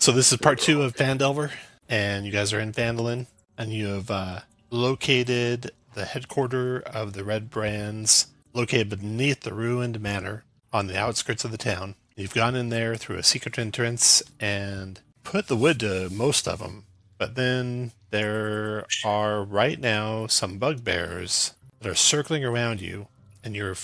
So this is part 2 of Phandelver, and you guys are in Phandalin, and you have located the headquarters of the Red Brands, located beneath the ruined manor on the outskirts of the town. You've gone in there through a secret entrance and put the wood to most of them, but then there are right now some bugbears that are circling around you, and you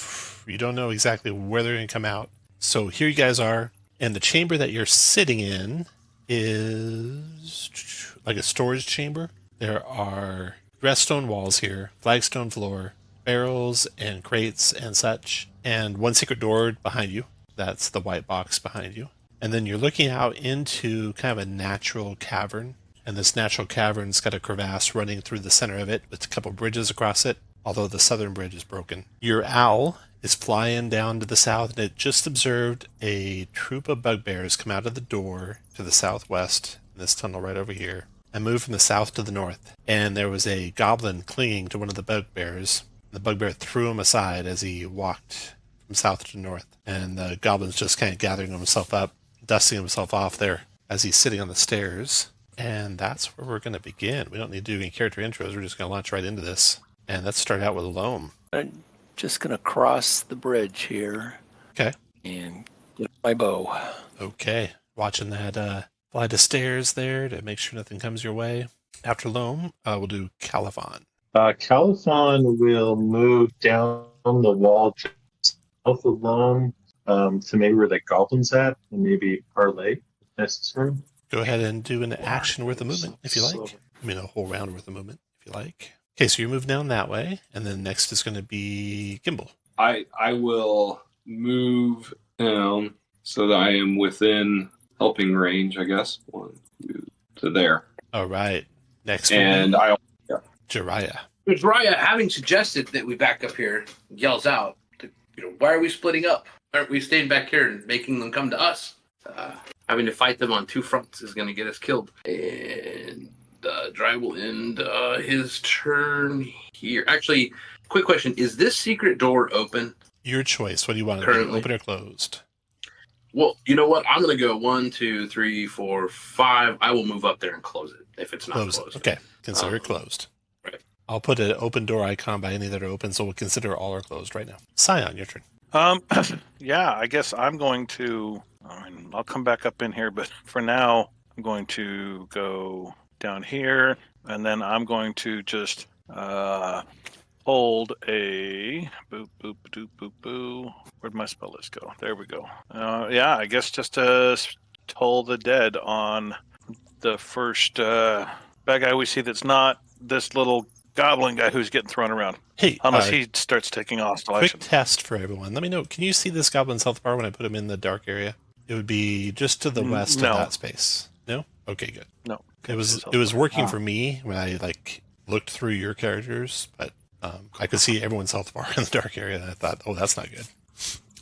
don't know exactly where they're going to come out. So here you guys are, and the chamber that you're sitting in is like a storage chamber. There are dressed stone walls here, flagstone floor, barrels and crates and such, and one secret door behind you. That's the white box behind you. And then you're looking out into kind of a natural cavern, and this natural cavern's got a crevasse running through the center of it with a couple bridges across it, although the southern bridge is broken. Your owl is flying down to the south, and it just observed a troop of bugbears come out of the door to the southwest, in this tunnel right over here, and move from the south to the north. And there was a goblin clinging to one of the bugbears. The bugbear threw him aside as he walked from south to north, and the goblin's just kind of gathering himself up, dusting himself off there as he's sitting on the stairs. And that's where we're going to begin. We don't need to do any character intros. We're just going to launch right into this. And let's start out with Loam. I'm just going to cross the bridge here. Okay. And get my bow. Okay. Watching that flight of stairs there to make sure nothing comes your way. After Loam, we'll do Califon. Califon will move down the wall just south of Loam to maybe where the goblin's at, and maybe parlay if necessary. Go ahead and do an action worth of movement if you like. I mean, a whole round worth of movement if you like. Okay, so you move down that way, and then next is going to be Gimbal. I will move down so that I am within helping range, I guess. 1, 2, to there. All right. Next and one. Jiraiya. Jiraiya, having suggested that we back up here, yells out, why are we splitting up? Aren't we staying back here and making them come to us? Having to fight them on 2 fronts is going to get us killed. And Jiraiya will end his turn here. Actually, quick question. Is this secret door open? Your choice. What do you want? Currently? Open or closed? Well, you know what? I'm going to go 1, 2, 3, 4, 5. I will move up there and close it if it's not closed. Okay. Consider it closed. Right. I'll put an open door icon by any that are open, so we'll consider all are closed right now. Scion, your turn. Yeah, I guess I'm going to... I'll come back up in here, but for now, I'm going to go down here, and then I'm going to just hold a boop, boop, boop, boop, boop. Where'd my spell list go? There we go. Yeah, I guess just to toll the dead on the first bad guy we see that's not this little goblin guy who's getting thrown around. Hey, unless he starts taking hostile action. Quick test for everyone. Let me know. Can you see this goblin's health bar when I put him in the dark area? It would be just to the west of that space. No? Okay, good. No. It was working for me when I looked through your characters, but I could see everyone's health bar in the dark area, and I thought, oh, that's not good.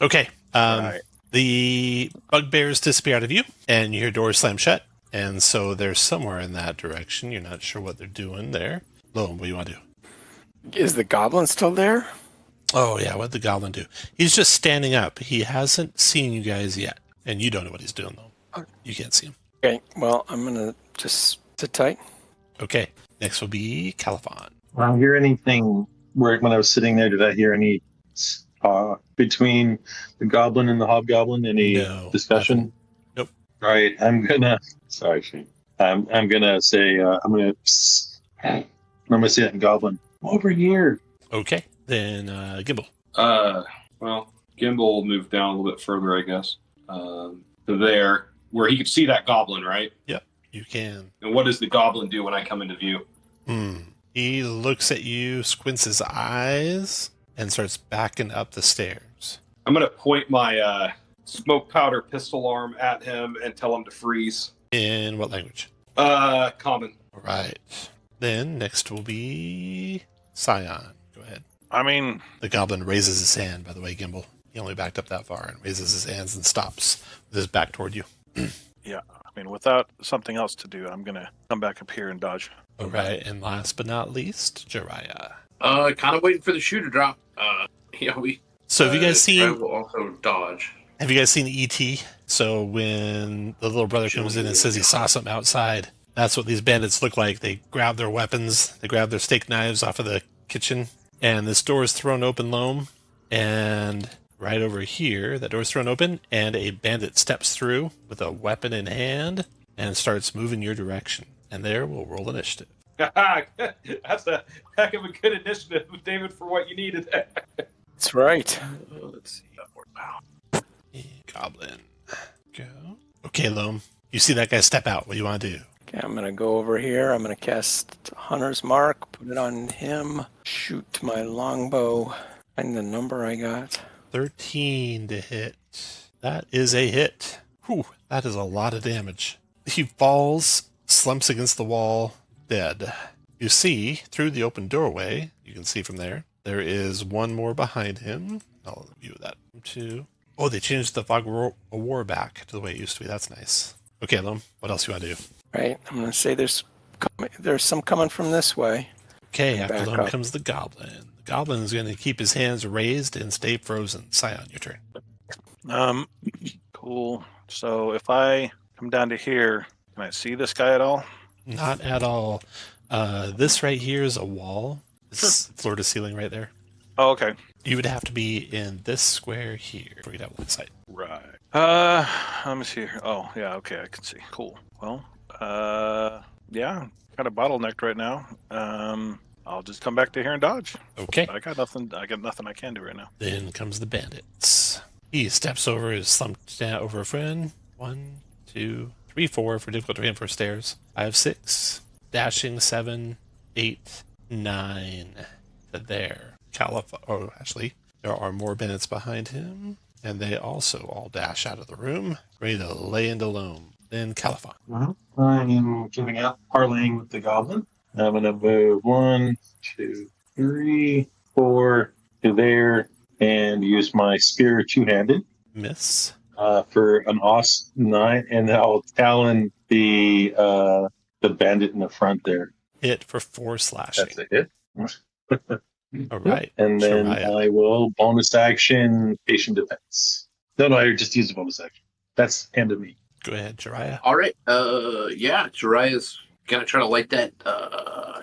Okay. Right. The bugbears disappear out of you, and you hear doors slam shut, and so they're somewhere in that direction. You're not sure what they're doing there. Loam, what do you want to do? Is the goblin still there? Oh, yeah, what did the goblin do? He's just standing up. He hasn't seen you guys yet, and you don't know what he's doing, though. You can't see him. Okay, well, I'm going to just sit tight. Okay, next will be Califon. I don't hear anything when I was sitting there. Did I hear any between the goblin and the hobgoblin? Any discussion? Nothing. Nope. All right, I'm gonna say I'm gonna say that in goblin. Over here. Okay, then Gimbal. Well, Gimbal will move down a little bit further, I guess. To there, where he could see that goblin, right? Yep, you can. And what does the goblin do when I come into view? He looks at you, squints his eyes, and starts backing up the stairs. I'm going to point my smoke powder pistol arm at him and tell him to freeze. In what language? Common. All right. Then next will be Scion. Go ahead. The goblin raises his hand, by the way, Gimbal. He only backed up that far and raises his hands and stops with his back toward you. Yeah, without something else to do, I'm going to come back up here and dodge. All right, and last but not least, Jiraiya. Kind of waiting for the shoe to drop. So have you guys seen... I will also dodge. Have you guys seen E.T. So when the little brother comes in and says he saw something outside, that's what these bandits look like. They grab their weapons, they grab their steak knives off of the kitchen, and this door is thrown open, Loam. And right over here, that door's thrown open, and a bandit steps through with a weapon in hand and starts moving your direction. And there, we'll roll initiative. That's a heck of a good initiative, David, for what you needed. That's right. Let's see. Goblin. Go. Okay, Loam. You see that guy step out. What do you want to do? Okay, I'm going to go over here. I'm going to cast Hunter's Mark, put it on him, shoot my longbow, find the number I got. 13 to hit. That is a hit. Whew, that is a lot of damage. He falls, slumps against the wall, dead. You see, through the open doorway, you can see from there, there is one more behind him. I'll view that. 2. Oh, they changed the fog of war back to the way it used to be. That's nice. Okay, Loam, what else you want to do? Right, I'm going to say there's some coming from this way. Okay, after Back Loam up. comes the goblin. The goblin is going to keep his hands raised and stay frozen. Scion, your turn. Cool. So if I come down to here, can I see this guy at all? Not at all. This right here is a wall. It's floor to ceiling right there. Oh, okay. You would have to be in this square here for you to have line sight. Right. Let me see here. Oh, yeah, okay, I can see. Cool. Well, yeah, kind of bottlenecked right now. I'll just come back to here and dodge. Okay. I got nothing I can do right now. Then comes the bandits. He steps over, is slumped down over a friend. 1, 2, 3, 4 for difficult terrain for stairs. 5, 6. Dashing 7, 8, 9. To there. Oh, actually, there are more bandits behind him, and they also all dash out of the room, ready to lay into Loam. Then Califon. Well, I am giving out parlaying with the goblin. I'm going to move 1, 2, 3, 4 to there and use my spear two-handed Miss. for an awesome 9, and I'll talon the bandit in the front there. Hit for 4 slashing. That's a hit. All right. And then Shariah. I will bonus action patient defense. No, I just use a bonus action. That's hand of me. Go ahead, Jariah. All right. Yeah, Jariah's gonna try to light that.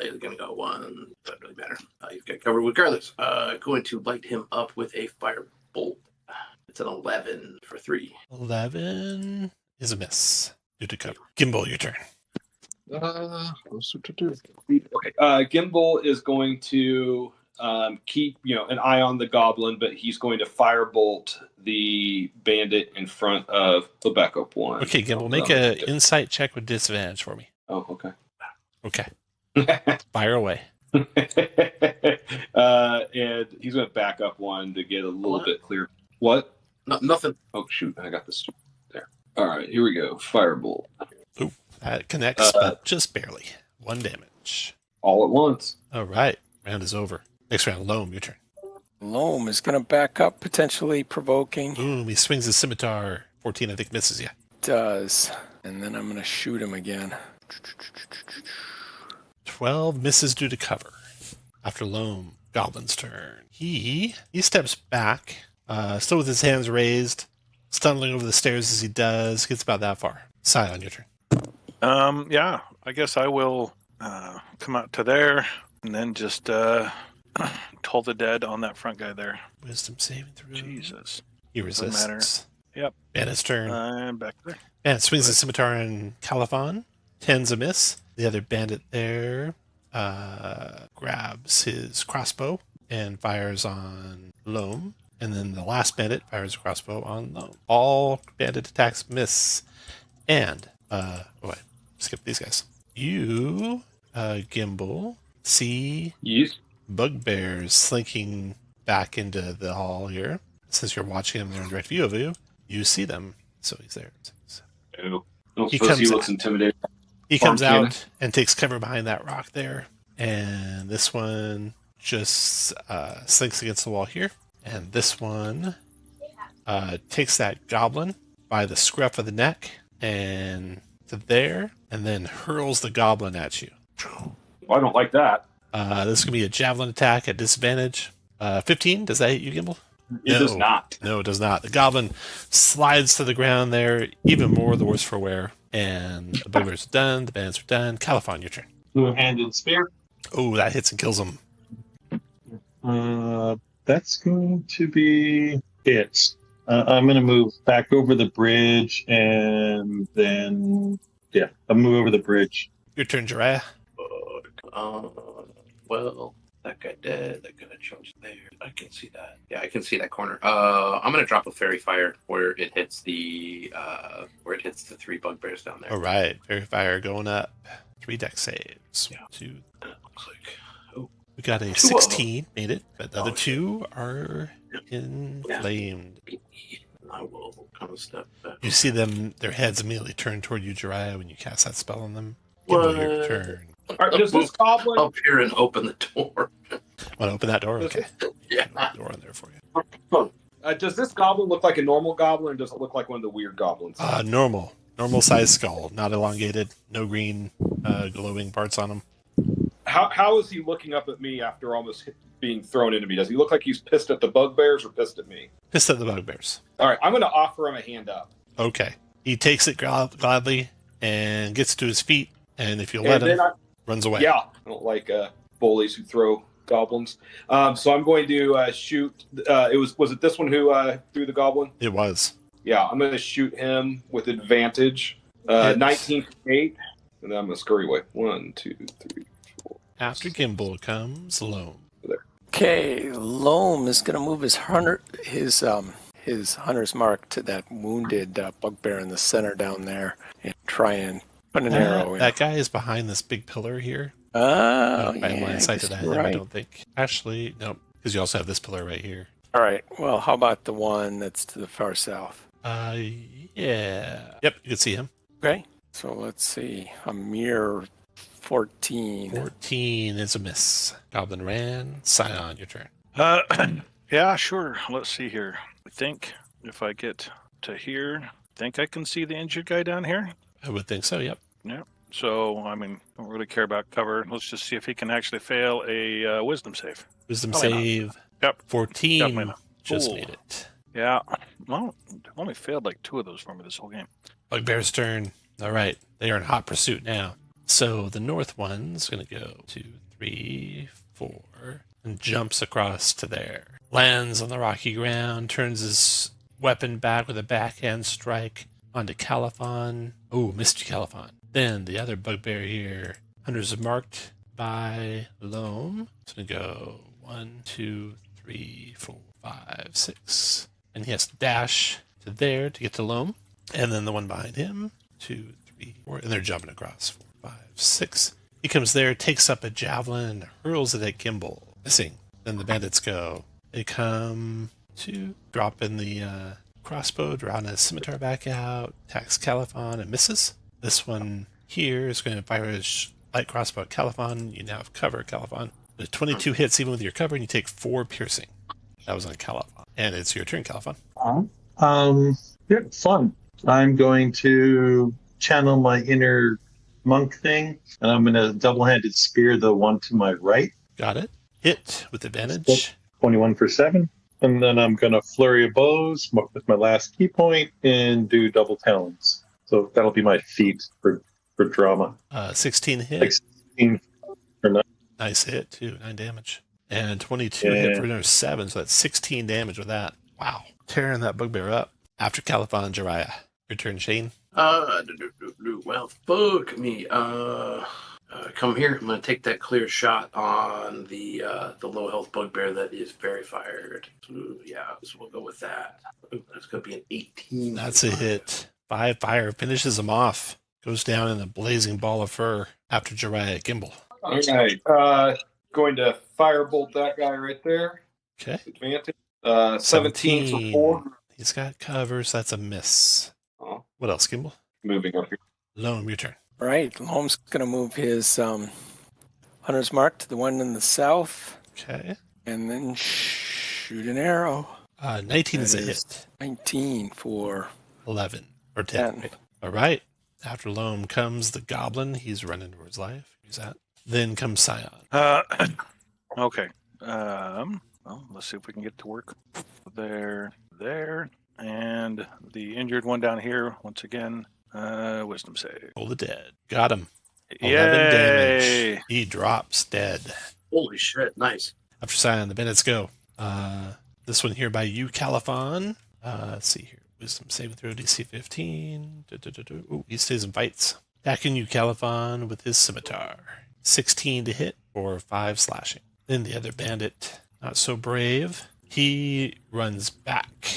Is gonna go 1. Doesn't really matter. He's got covered regardless. Going to light him up with a firebolt. It's an 11 for 3. 11 is a miss. Due to cover. Gimbal, your turn. Okay. Gimbal is going to keep an eye on the goblin, but he's going to firebolt the bandit in front of the backup one. Okay, Gimbal, make an insight check with disadvantage for me. Oh, okay. Okay. Fire away. And he's going to back up one to get a little bit clear. What? Nothing. Oh, shoot. I got this there. All right, here we go. Firebolt. Ooh, that connects, but just barely. 1 damage. All at once. All right. Round is over. Next round, Loam, your turn. Loam is going to back up, potentially provoking. Boom, he swings his scimitar. 14, I think, misses you. Does. And then I'm going to shoot him again. 12 misses due to cover. After Loam, Goblin's turn. He steps back, still with his hands raised, stumbling over the stairs as he does. Gets about that far. Scion, your turn. Yeah, I guess I will come out to there and then just toll the dead on that front guy there. Wisdom saving throw. Jesus. He Doesn't matter. resists. Yep. Bandit's turn. I'm back there. And swings his scimitar on Califon. 10's a miss. The other bandit there grabs his crossbow and fires on Loam. And then the last bandit fires a crossbow on Loam. All bandit attacks miss. And, skip these guys. You, Gimbal, see Yes. bugbears slinking back into the hall here. Since you're watching them, they're in direct view of you. You see them. So he's there. Oh. Don't He suppose he comes looks intimidating. He comes Farm out and takes cover behind that rock there. And this one just slinks against the wall here. And this one takes that goblin by the scruff of the neck and to there, and then hurls the goblin at you. Well, I don't like that. This is going to be a javelin attack at disadvantage. 15, does that hit you, Gimbal? It does not. No, it does not. The goblin slides to the ground there, even more the worse for wear. And the bugbears are done. The bandits are done. Califon, your turn. Two-handed spear. Oh, that hits and kills him. That's going to be it. I'm going to move back over the bridge and then, I'll move over the bridge. Your turn, Jiraiya. Well, that guy dead. That guy charged there. I can see that. Yeah, I can see that corner. I'm gonna drop a fairy fire where it hits the 3 bugbears down there. All right. Fairy fire going up. 3 deck saves. Yeah. 2. It looks like. We got a 16. Made it. But the other 2 are inflamed. I will kind of step back. You see them, their heads immediately turn toward you, Jiraiya, when you cast that spell on them. Give them your turn. All right, does this goblin? Up here and open the door. Want to open that door? Okay. Yeah. Door in there for you. Does this goblin look like a normal goblin, or does it look like one of the weird goblins? Normal. Normal size skull. Not elongated. No green glowing parts on him. How is he looking up at me after almost being thrown into me? Does he look like he's pissed at the bugbears or pissed at me? Pissed at the bugbears. All right, I'm going to offer him a hand up. Okay. He takes it gladly and gets to his feet. And if you let him, runs away. Yeah, I don't like bullies who throw goblins. So I'm going to shoot. Was it this one who threw the goblin? It was. Yeah, I'm going to shoot him with advantage. 19 for 8, and then I'm going to scurry away. 1, 2, 3, 4. After Gimbal comes Loam. Okay, Loam is going to move his hunter's mark to that wounded bugbear in the center down there and try and put an arrow in. That guy is behind this big pillar here. Oh, I have line of sight to that. right. I don't think. Actually, no, because you also have this pillar right here. All right, well, how about the one that's to the far south? Yeah. Yep, you can see him. Okay, so let's see. A mere 14. 14 is a miss. Goblin ran. Scion, your turn. Yeah, sure. Let's see here. I think if I get to here, I think I can see the injured guy down here. I would think so, yep. Yeah. So, I mean, don't really care about cover. Let's just see if he can actually fail a wisdom save. Wisdom Probably not. save. Yep. 14. Definitely not. Just Ooh. made it. Yeah. Well, only failed like 2 of those for me this whole game. Bugbear's turn. All right. They are in hot pursuit now. So the north one's going to go 2, 3, 4, and jumps across to there. Lands on the rocky ground, turns his weapon back with a backhand strike onto Califon. Oh, missed Califon. Then the other bugbear here. Hunters are marked by Loam. It's going to go 1, 2, 3, 4, 5, 6. And he has to dash to there to get to Loam. And then the one behind him. 2, 3, 4. And they're jumping across. 4, 5, 6. He comes there, takes up a javelin, and hurls it at Gimbal. Missing. Then the bandits go. They come to drop in the crossbow, draw his scimitar back out, attacks Califon and misses. This one here is going to fire his light crossbow at Califon. You now have cover, Califon. The 22 hits even with your cover, and you take 4 piercing. That was on Califon. And it's your turn, Califon. Yeah, fun. I'm going to channel my inner monk thing, and I'm going to double-handed spear the one to my right. Got it. Hit with advantage. 21 for 7. And then I'm going to flurry of bows with my last key point and do double talons. So that'll be my feat for drama. 16 hit. Like 16 for 9. Nice hit, too. 9 damage. And 22 hit for another 7, so that's 16 damage with that. Wow. Tearing that bugbear up. After Califon and Jiraiya. Your turn, Shane. Well, fuck me. Come here. I'm going to take that clear shot on the low health bugbear that is very fired. So we'll go with that. Ooh, that's going to be an 18. That's a hit. 5 fire finishes him off. Goes down in a blazing ball of fur after Jiraiya Gimbal. All right. Going to firebolt that guy right there. Okay. Advantage. 17 for 4. He's got cover, so that's a miss. Oh. What else, Gimbal? Moving up here. Loam, your turn. All right, Loam's going to move his hunter's mark to the one in the south Okay. and then shoot an arrow. 19 is a That hit. 19 for 11 or 10. 10. Right? All right. After Loam comes the goblin. He's running towards life. Use that. Then comes Scion. Okay. Well, let's see if we can get it to work. There, and the injured one down here. Once again, wisdom save. Roll the dead. Got him. 11 Yay! damage. He drops dead. Holy shit! Nice. After signing, the bandits go. This one here by you, Califon. Let's see here. Wisdom saving throw, DC 15. Ooh, he stays and fights. Attacking you, Califon, with his scimitar. 16 to hit for 5 slashing. Then the other bandit, not so brave. He runs back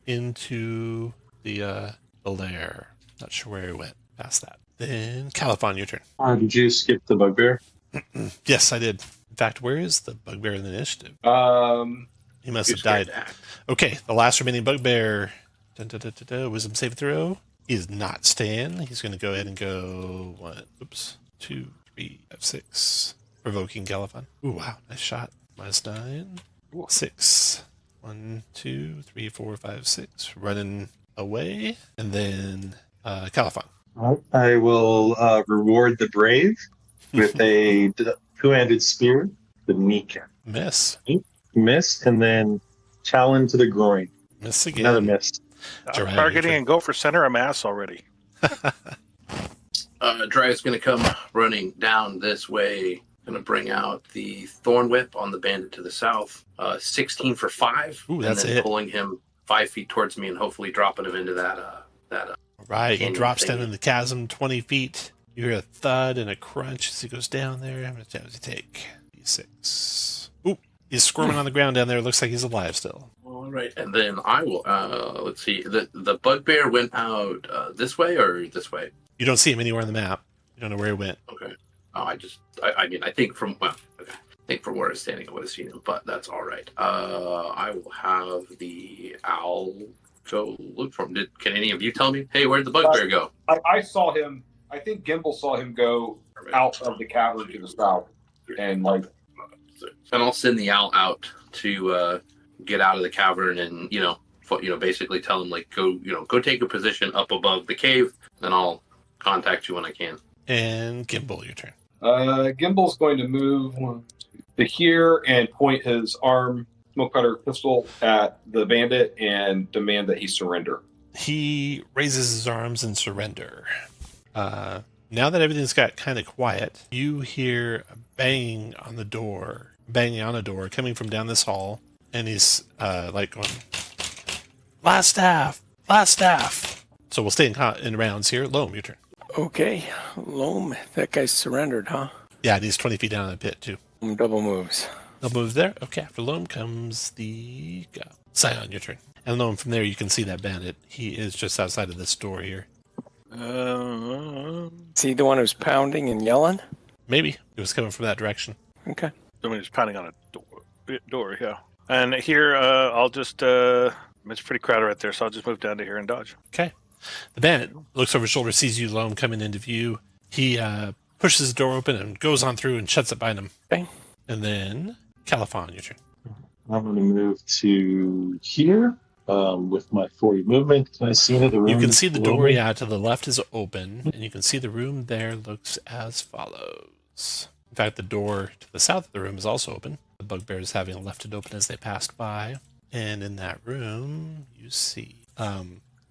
into the lair. Not sure where he went past that. Then Califon, your turn. Did you skip the bugbear? Yes, I did. In fact, where is the bugbear in the initiative? He must have died. Okay, the last remaining bugbear. Wisdom save throw. He is not staying. He's going to go ahead and go 1, 2, 3, 5, 6. Provoking Califon. Ooh, wow, nice shot. -9. 6. 1, 2, 3, 4, 5, 6. Running away. And then Califon. I will reward the brave with a two-handed spear, the kneecap. Miss. And then challenge to the groin. Miss again. Another miss. Jiraiya, Targeting your and go for center of mass already. Dryad's going to come running down this way. Going to bring out the Thorn Whip on the bandit to the south. 16 for 5. Ooh, that's and then it. pulling him 5 feet towards me and hopefully dropping him into that. Right, he canyon drops down thingy. in the chasm 20 feet. You hear a thud and a crunch as he goes down there. How much damage does he take? D6. Ooh, he's squirming on the ground down there. Looks like he's alive still. All right, and then I will. Let's see. The bugbear went out this way or this way. You don't see him anywhere on the map. You don't know where he went. Okay. Oh, I mean, I think from okay. I think from where I'm standing, I would have seen him, but that's all right. I will have the owl go look for him. Can any of you tell me? Hey, where'd the bugbear go? I saw him. I think Gimbal saw him go out of the cavern to the south, and like, And I'll send the owl out to get out of the cavern, and basically tell him like go take a position up above the cave. Then I'll contact you when I can. And Gimbal, your turn. Gimbal's going to move to here and point his smoke cutter pistol at the bandit and demand that he surrender. He raises his arms in surrender. Now that everything's got kind of quiet, you hear a banging on a door coming from down this hall, and he's like going, last staff. So we'll stay in rounds here. Loam, your turn. Okay, Loam, that guy's surrendered, huh? Yeah, and he's 20 feet down in the pit too. Double moves. They'll move there. Okay, after Loam comes the Scion, your turn. And Loam, from there you can see that bandit. He is just outside of this door here. Is he the one who's pounding and yelling? Maybe. It was coming from that direction. Okay. Somebody's pounding on a door, yeah. And here, I'll just, it's pretty crowded right there, so I'll just move down to here and dodge. Okay. The bandit looks over his shoulder, sees you, Loam, coming into view. He pushes the door open and goes on through and shuts it behind him. Okay. And then Califon, your turn. I'm going to move to here with my 40 movement. Can I see into the room? You can see the below door, me? yeah, to the left is open, and you can see the room there looks as follows. In fact, the door to the south of the room is also open. The bugbears having left it open as they passed by. And in that room, you see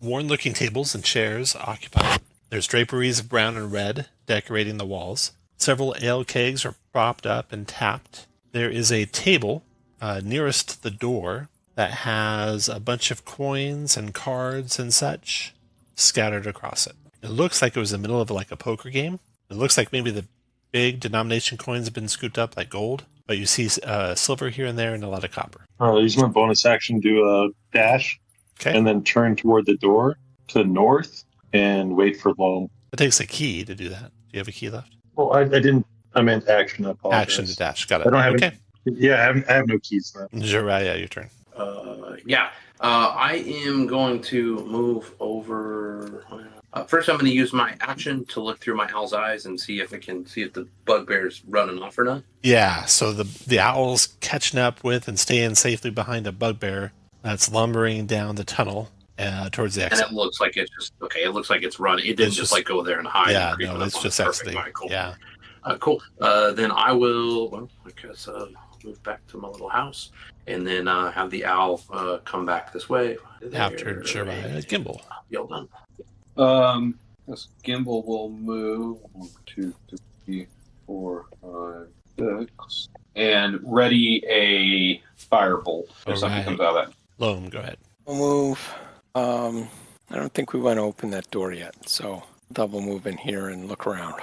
worn-looking tables and chairs occupied. There's draperies of brown and red decorating the walls. Several ale kegs are propped up and tapped. There is a table nearest the door that has a bunch of coins and cards and such scattered across it. It looks like it was the middle of like a poker game. It looks like maybe the big denomination coins have been scooped up like gold, but you see silver here and there and a lot of copper. I'll use my bonus action, do a dash, Okay. and then turn toward the door to the north and wait for Loam. It takes a key to do that. Do you have a key left? Well, I didn't. I meant action. I apologize. Action to dash. Got it. I don't have okay. Yeah, I have no keys left. Jiraiya, your turn. I am going to move over. First, I'm going to use my action to look through my owl's eyes and see if I can see if the bugbear's running off or not. Yeah, so the owl's catching up with and staying safely behind a bugbear that's lumbering down the tunnel towards the And exit. it looks like it's just okay. It looks like it's running. It didn't It's just just- like go there and hide. Yeah, and creep no, up it's on just us. Perfect. exiting. All right, cool. Yeah. Cool. Then I will. Well, I guess move back to my little house, and then have the owl come back this way. After Jiraiya, Gimbal. Y'all done. This Gimbal will move 1, 2, 3, 4, 5, 6, and ready a firebolt if something comes out of that. Loam, go ahead. We'll move. I don't think we want to open that door yet, so double move in here and look around.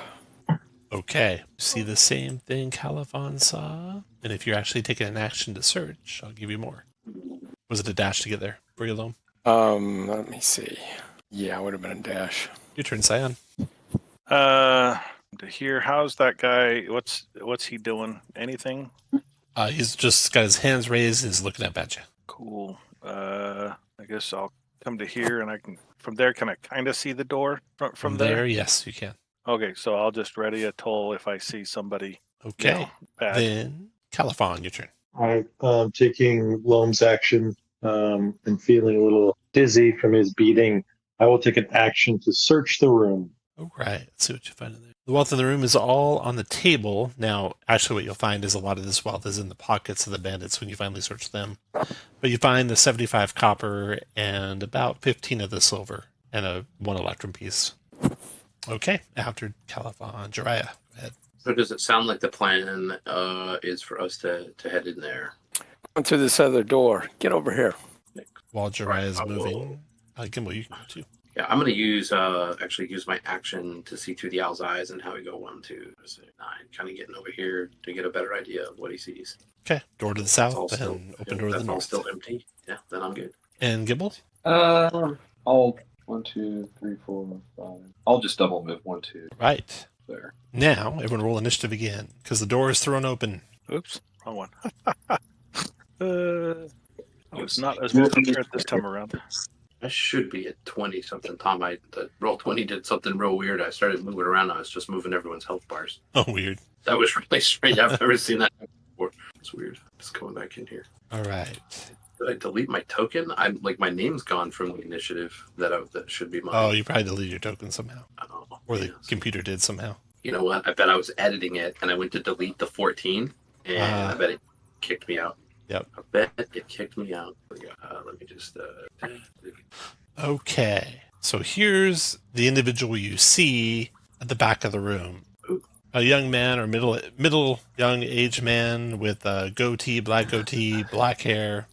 Okay. See the same thing Califon saw? And if you're actually taking an action to search, I'll give you more. Was it a dash to get there for you, Loam? Let me see. Yeah, it would have been a dash. Your turn, Cyan. To hear, how's that guy? What's he doing? Anything? He's just got his hands raised and is looking up at you. Cool. I guess I'll come to here, and I can from there. Can I kind of see the door from there? Yes, you can. Okay, so I'll just ready a toll if I see somebody. Okay. Bad. Then Califon, your turn. I'm taking Loam's action and feeling a little dizzy from his beating. I will take an action to search the room. All right. Let's see what you find in there. The wealth in the room is all on the table. Now, actually, what you'll find is a lot of this wealth is in the pockets of the bandits when you finally search them. But you find the 75 copper and about 15 of the silver and one electrum piece. Okay. After Califon, Jiraiya, go ahead. So does it sound like the plan is for us to head in there? Come through this other door. Get over here. While Jiraiya is moving, Gimbal, you can go too. Yeah, I'm gonna use my action to see through the owl's eyes and how we go 1, 2, 3, 9, kind of getting over here to get a better idea of what he sees. Okay. Door to the south and open door to the That's all north. still empty. Yeah, then I'm good. And Gimbal? I'll 1, 2, 3, 4, 5. I'll just double move 1, 2 Right. there. Now, everyone roll initiative again, because the door is thrown open. Oops, wrong one. I was not as well prepared this time around. I should be at 20 something. Tom, the roll 20 did something real weird. I started moving around. I was just moving everyone's health bars. Oh, weird. That was really strange. I've never seen that before. It's weird. Just going back in here. All right. Did I delete my token? I'm like my name's gone from the initiative that should be mine. Oh, you probably deleted your token somehow. Oh, Or the yes. computer did somehow. You know what? I bet I was editing it and I went to delete the 14 and I bet it kicked me out. Yep. I bet it kicked me out. Let me just. Okay. So here's the individual you see at the back of the room. A young man or middle young age man with a goatee, black hair,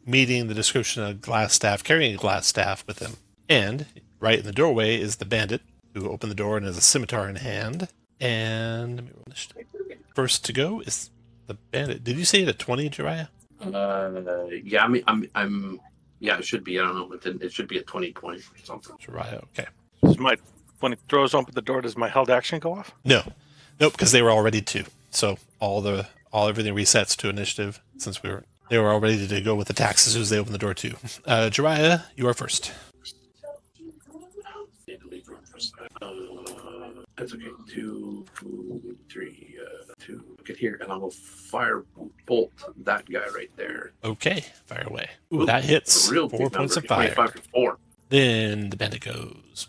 meeting the description of glass staff, carrying a glass staff with him. And right in the doorway is the bandit who opened the door and has a scimitar in hand. And let me roll this. First to go is the bandit. Did you say it at 20, Jiraiya? Yeah, I mean, I'm. Yeah, it should be. I don't know, but it should be at 20 points or something. Jiraiya, okay. When it throws open the door, does my held action go off? Nope, because they were all ready to. So everything resets to initiative since they were all ready to go with attacks as soon as they open the door too. Jiraiya, you are first. That's okay. 2, 3, 2. Look at here, and I will fire bolt that guy right there. Okay, fire away. Ooh, that hits. A real 4 big points number, of fire. 25 to 4. Then the bandit goes.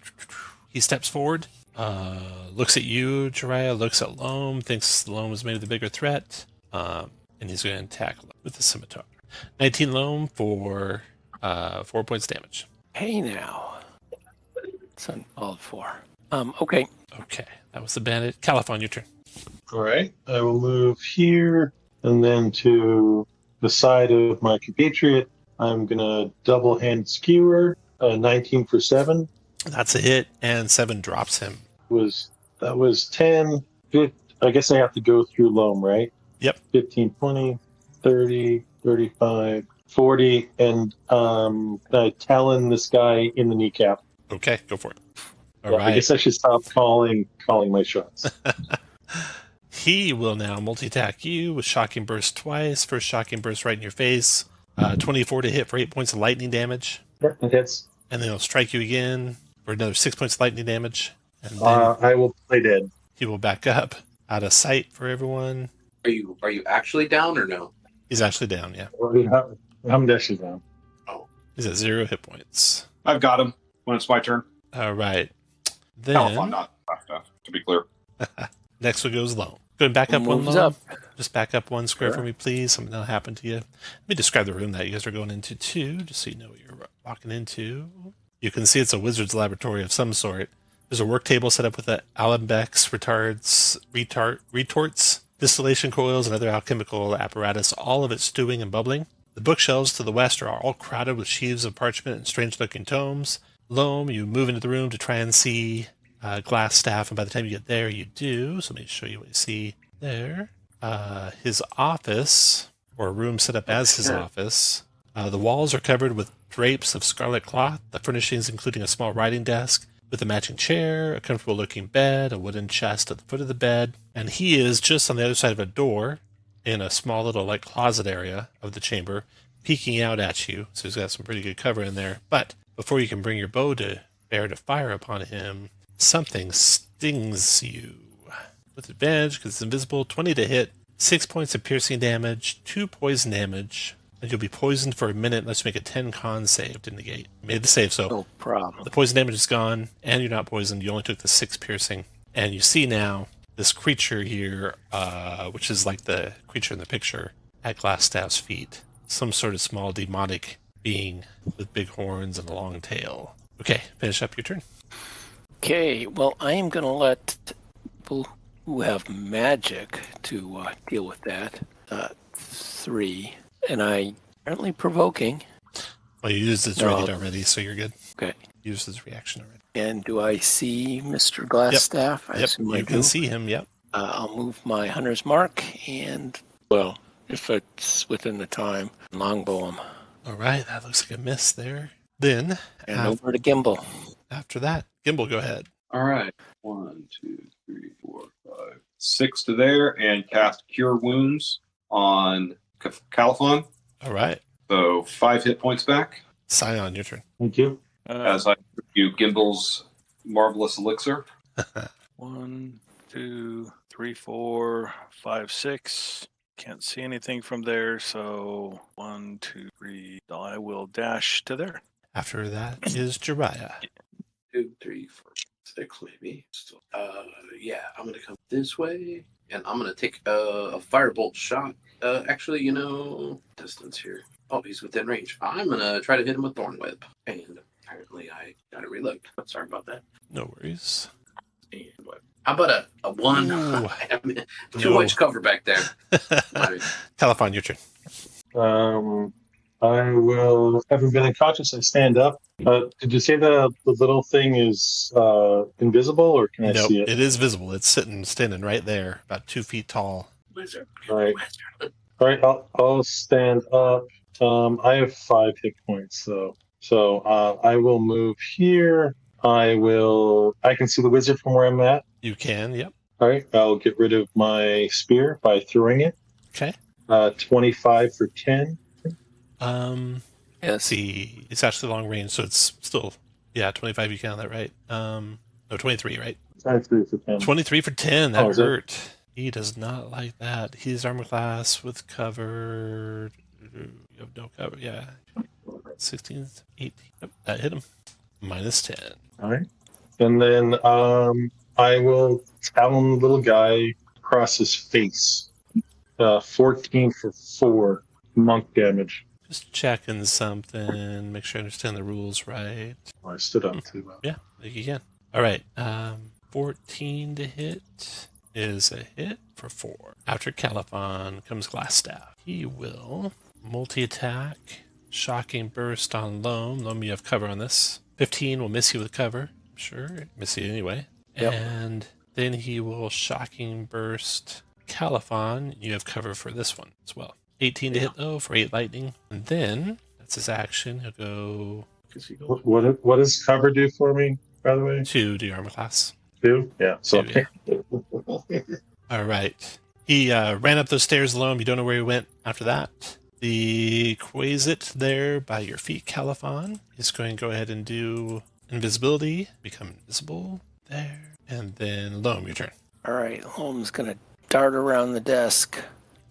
He steps forward, looks at you, Jiraiya, looks at Loam, thinks Loam is maybe the bigger threat, and he's going to attack with the scimitar. 19 Loam for 4 points damage. Hey now. It's on all 4. Okay. Okay, that was the bandit. Califon, your turn. All right. I will move here and then to the side of my compatriot. I'm going to double hand skewer, 19 for 7. That's a hit, and 7 drops him. That was 10. 15, I guess I have to go through Loam, right? Yep. 15, 20, 30, 35, 40, and talon this guy in the kneecap. Okay, go for it. All Yeah, right. I guess I should stop calling my shots. He will now multi-attack you with Shocking Burst twice. First Shocking Burst right in your face. 24 to hit for 8 points of lightning damage. Yep, it hits. And then he'll strike you again for another 6 points of lightning damage. And then I will play dead. he will back up out of sight for everyone. Are you actually down or no? He's actually down, yeah. I'm dashing down. He's at 0 hit points. I've got him when it's my turn. All right. Califon, Then not to be clear. next one goes Loam. Going back up one Moves Loam. up. just back up 1 square Sure. for me, please? Something that'll happen to you. Let me describe the room that you guys are going into, too, just so you know what you're walking into. You can see it's a wizard's laboratory of some sort. There's a work table set up with alembics, retorts, distillation coils, and other alchemical apparatus, all of it stewing and bubbling. The bookshelves to the west are all crowded with sheaves of parchment and strange-looking tomes. Loam, you move into the room to try and see glass staff, and by the time you get there, you do. So let me show you what you see there. His office, or a room set up as his office. The walls are covered with drapes of scarlet cloth, the furnishings including a small writing desk with a matching chair, a comfortable-looking bed, a wooden chest at the foot of the bed, and he is just on the other side of a door in a small little like closet area of the chamber, peeking out at you. So he's got some pretty good cover in there. But before you can bring your bow to bear to fire upon him, something stings you. With advantage, because it's invisible, 20 to hit, 6 points of piercing damage, 2 poison damage, and you'll be poisoned for a minute unless you make a 10 con save to negate. You made the save, so No problem. the poison damage is gone, and you're not poisoned. You only took the 6 piercing. And you see now this creature here, which is like the creature in the picture, at Glassstaff's feet. Some sort of small demonic being with big horns and a long tail. Okay, finish up your turn. Okay, well, I am going to let people who have magic to deal with that. 3. And I apparently provoking. Well, you used its ready already, so you're good. Okay. You used its reaction already. And do I see Mr. Glassstaff? I Yep, assume I you do. can see him, yep. I'll move my hunter's mark and, well, if it's within the time, longbow him. All right, that looks like a miss there. Then, And over to Gimbal. after that, Gimbal, go ahead. All right. 1, 2, 3, 4, 5, 6 to there, and cast Cure Wounds on Califon. All right. So 5 hit points back. Scion, your turn. Thank you. As I do Gimbal's marvelous elixir. 1, 2, 3, 4, 5, 6. Can't see anything from there, so 1, 2, 3. I will dash to there. After that is Jariah. 2, 3, 4, 6, maybe. Still, yeah, I'm gonna come this way, and I'm gonna take a firebolt shot. Actually, distance here. Oh, he's within range. I'm gonna try to hit him with Thorn Whip, and apparently I gotta reload. Sorry about that. No worries. And what? How about a 1? Ooh. Too No. much cover back there. Califon, your turn. I will, having been unconscious, I stand up. Did you say the little thing is invisible, or can I Nope, see it? it is visible. It's standing right there, about 2 feet tall. Wizard. Right. All right, I'll stand up. I have 5 hit points, so I will move here. I can see the wizard from where I'm at. You can, yep. All right, I'll get rid of my spear by throwing it. Okay. 25 for 10. Let's Yes. see. It's actually long range, so it's still, 25, you count that right. No, 23, right? 23 for 10. 23 for 10, that is it? hurt. He does not like that. He's armor class with cover. You have no cover, yeah. 16, 18. Yep, that hit him. -10. All right. And then I will talon the little guy across his face. 14 for 4 monk damage. Just checking something. Make sure I understand the rules right. Oh, I stood up too. Yeah, I think you can. All right. 14 to hit is a hit for 4. After Califon comes Glassstaff. He will multi-attack. Shocking burst on Loam. Loam, you have cover on this. 15 will miss you with cover. Sure, miss you anyway. Yep. And then he will shocking burst Califon. You have cover for this one as well. 18 to hit though for 8 lightning. And then that's his action. He'll go What does cover do for me, by the way? 2 to your armor class. 2? Yeah. So 2, yeah. All right. He ran up those stairs alone. You don't know where he went after that. The Quasit there by your feet, Califon, is going to go ahead and do invisibility. Become invisible there. And then Loam, your turn. All right, Holmes going to dart around the desk,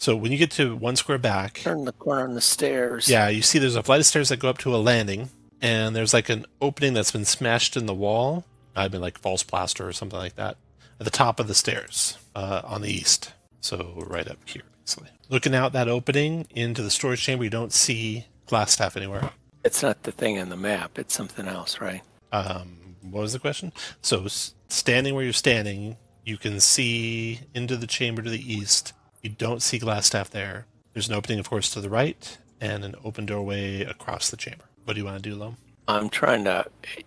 So when you get to 1 square back, turn the corner on the stairs. yeah, you see there's a flight of stairs that go up to a landing. And there's like an opening that's been smashed in the wall. I've been like false plaster or something like that. At the top of the stairs on the east. So right up here. Excellent. Looking out that opening into the storage chamber, you don't see Glassstaff anywhere. It's not the thing on the map. It's something else, right? What was the question? So standing where you're standing, you can see into the chamber to the east. You don't see Glassstaff there. There's an opening, of course, to the right, and an open doorway across the chamber. What do you want to do, Loam? I'm trying to.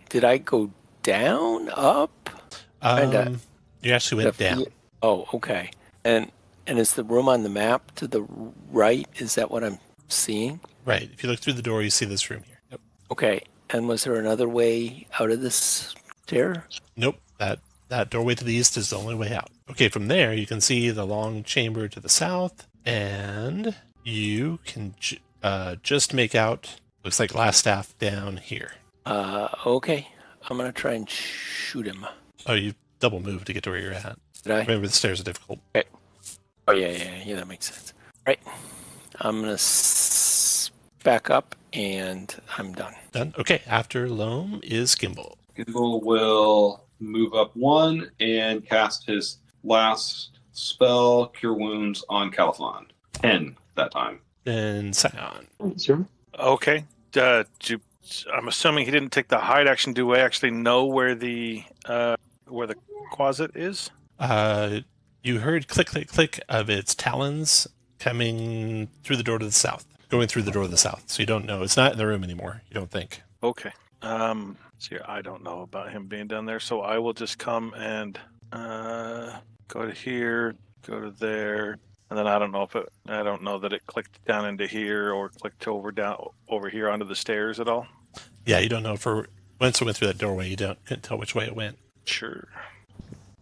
Did I go down, up? You actually went down. Oh, okay. And is the room on the map to the right? Is that what I'm seeing? Right. If you look through the door, you see this room here. Yep. Okay. And was there another way out of this stair? Nope. That doorway to the east is the only way out. Okay, from there, you can see the long chamber to the south, and you can just make out, looks like Glassstaff down here. Okay. I'm going to try and shoot him. Oh, you double moved to get to where you're at. Did I? Remember, the stairs are difficult. Okay. Oh, yeah, that makes sense. Right. I'm going to back up, and I'm done. Done. Okay, after Loam is Gimbal. Gimbal will move up 1 and cast his last spell, Cure Wounds, on Califon. 10 that time. Then Scion. Sure. Okay. I'm assuming he didn't take the hide action. Do I actually know where the closet is? You heard click, click, click of its talons coming through the door to the south. Going through the door to the south. So you don't know. It's not in the room anymore, you don't think. Okay. See, I don't know about him being down there, so I will just come and go to here, go to there, and then I don't know that it clicked down into here or clicked over here onto the stairs at all. Yeah, you don't know once it went through that doorway, you couldn't tell which way it went. Sure.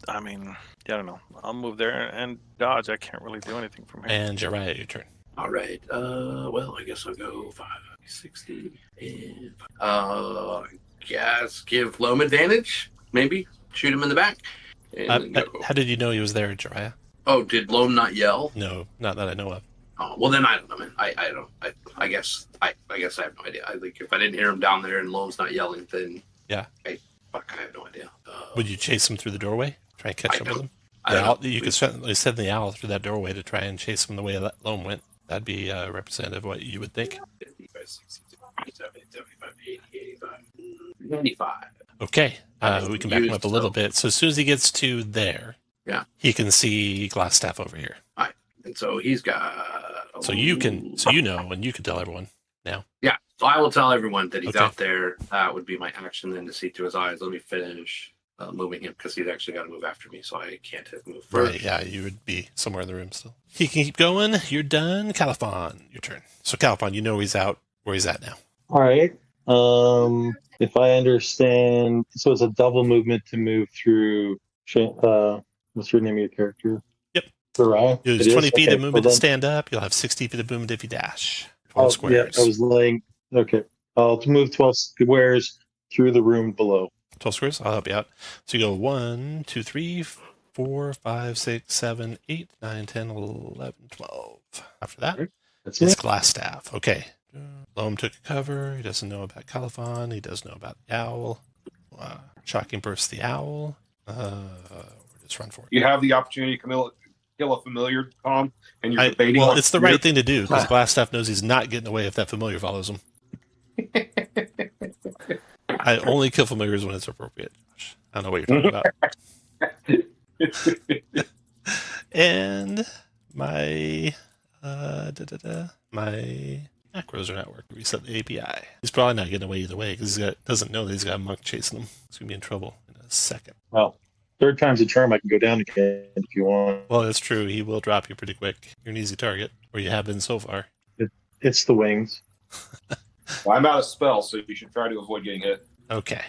I mean, I don't know. I'll move there and dodge. I can't really do anything from here. And Jariah, your turn. All right. Well, I guess I'll go 5, 60, and guess give Loam advantage. Maybe shoot him in the back. And then go. How did you know he was there, Jariah? Oh, did Loam not yell? No, not that I know of. Oh, well then I don't know, man. I guess I have no idea. If I didn't hear him down there and Loam's not yelling, then yeah. I have no idea. Would you chase him through the doorway? Try and catch up with him? You could certainly send the owl through that doorway to try and chase him the way that Loam went. That'd be representative of what you would think. 55, 60, 70, 75, 80, 85, 95. Okay, we can back him up a little bit. So as soon as he gets to there, yeah, he can see Glassstaff over here. All right, and so he's got. So you know, and you can tell everyone now. Yeah, so I will tell everyone that he's out there. That would be my action then to see through his eyes. Let me finish moving him because he's actually got to move after me, so I can't move first. Right, yeah, you would be somewhere in the room still. He can keep going. You're done. Califon, your turn. So Califon, you know he's out where he's at now. All right. If I understand, so it's a double movement to move through. What's your name of your character? Yep. Jariah? There's 20 feet of movement to stand up. You'll have 60 feet of movement if you dash. 12 squares. Yeah, I was laying. Okay. I'll move 12 squares through the room below. 12 squares? I'll help you out. So you go 1, 2, 3, 4, 5, 6, 7, 8, 9, 10, 11, 12. After that, That's it's it. Glassstaff. Okay. Loam took a cover. He doesn't know about Califon. He does know about the owl. Shocking Burst the owl. Just run for it. You have the opportunity to kill a familiar, Tom, and you're debating. Well, it's the right thing to do because Glassstaff knows he's not getting away if that familiar follows him. I only kill familiars when it's appropriate. I don't know what you're talking about. And my my macros are not working. Reset the API. He's probably not getting away either way because doesn't know that he's got a monk chasing him. He's gonna be in trouble in a second. Well, third time's a charm. I can go down again if you want. Well, that's true. He will drop you pretty quick. You're an easy target, or you have been so far. It's the wings. Well, I'm out of spells, so you should try to avoid getting hit. Okay.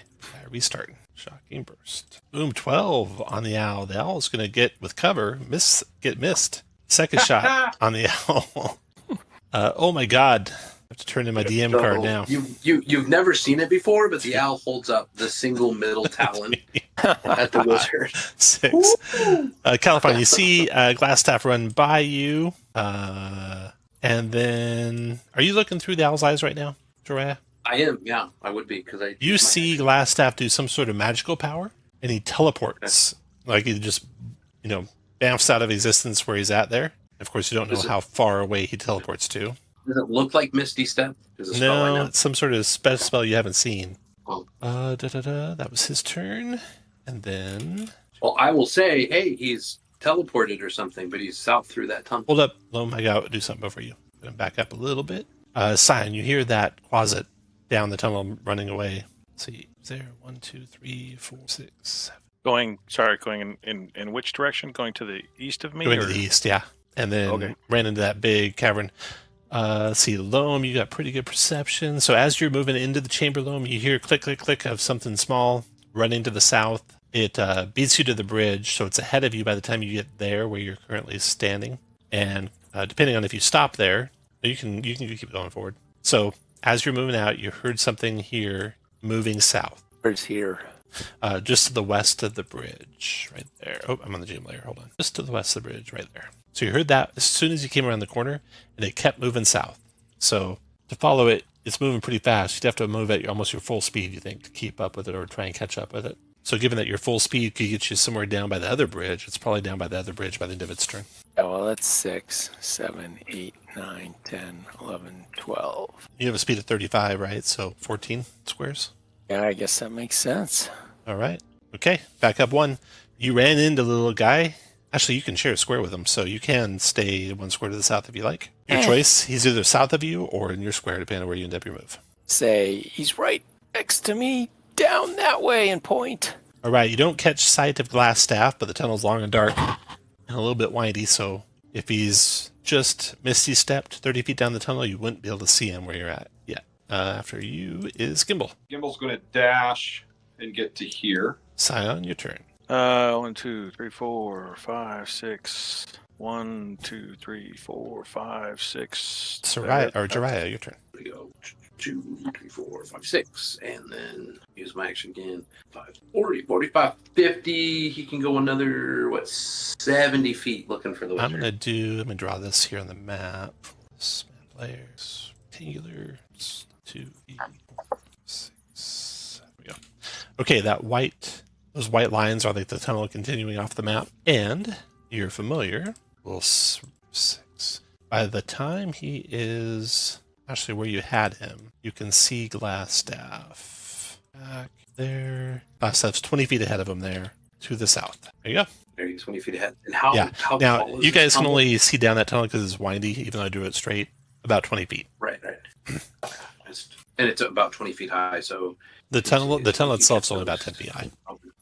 Restarting. Shocking Burst. Boom, 12 on the owl. The owl's going to get with cover. Get missed. Second shot on the owl. Oh my god. I have to turn in my DM card now. You've never seen it before, but the owl holds up the single middle talon at the wizard. 6. California, you see Glassstaff run by you. And then, are you looking through the owl's eyes right now, Jariah? I am, yeah. I would be because You see Glassstaff do some sort of magical power, and he teleports. Like he just, bamfs out of existence where he's at there. Of course, you don't know Is it- how far away he teleports to. Does it look like Misty Step? Is a spell I No, know? it's some sort of spell you haven't seen. Oh. That was his turn. And then... Well, I will say, hey, he's teleported or something, but he's south through that tunnel. Hold up, Loam, I gotta do something before you. Gonna back up a little bit. Sion, you hear that closet down the tunnel running away. Let's see, is there 1, 2, 3, 4, 6, 7. Going in which direction? Going to the east of me? Going or? to the east, yeah. And then Okay. ran into that big cavern. Let's see, Loam, you got pretty good perception. So as you're moving into the chamber, Loam, you hear click, click, click of something small running to the south. It beats you to the bridge, so it's ahead of you by the time you get there where you're currently standing. And depending on if you stop there, you can keep going forward. So as you're moving out, you heard something here moving south. Where's here? Just to the west of the bridge, right there. Oh, I'm on the GM layer. Hold on. Just to the west of the bridge, right there. So you heard that as soon as you came around the corner, and it kept moving south. So to follow it, it's moving pretty fast. You'd have to move at almost your full speed, you think, to keep up with it or try and catch up with it. So given that your full speed could get you somewhere down by the other bridge, it's probably down by the other bridge by the end of its turn. Oh, well, that's 6, 7, 8, 9, 10, 11, 12. You have a speed of 35, right? So 14 squares. Yeah, I guess that makes sense. All right. Okay, back up 1. You ran into the little guy. Actually, you can share a square with him, so you can stay 1 square to the south if you like. Your choice. He's either south of you or in your square, depending on where you end up your move. Say, he's right next to me, down that way, and point. All right, you don't catch sight of Glass Staff, but the tunnel's long and dark and a little bit windy, so if he's just misty stepped 30 feet down the tunnel, you wouldn't be able to see him where you're at yet. After you is Gimbal. Gimbal's going to dash and get to here. Sion, your turn. 1, 2, 3, 4, 5, 6. 1, 2, 3, 4, 5, 6. Jiraiya, your turn. Here we go. 2, 3, 4, 5, 6. And then use my action again. 5, 40, 45, 50. He can go another, 70 feet looking for the wizard. Let me draw this here on the map. This map layers, rectangular, 2, 4, 6. There we go. Okay, those white lines are like the tunnel continuing off the map. And you're familiar. Well, 6. By the time he is actually where you had him, you can see Glass Staff. Back there. Glass Staff's 20 feet ahead of him there, to the south. There you go. There he's 20 feet ahead. And how Yeah. how Now, tall is you this guys can tunnel? only see down that tunnel because it's windy, even though I drew it straight, about 20 feet. Right. And it's about 20 feet high, so... The tunnel itself is only about 10 feet high.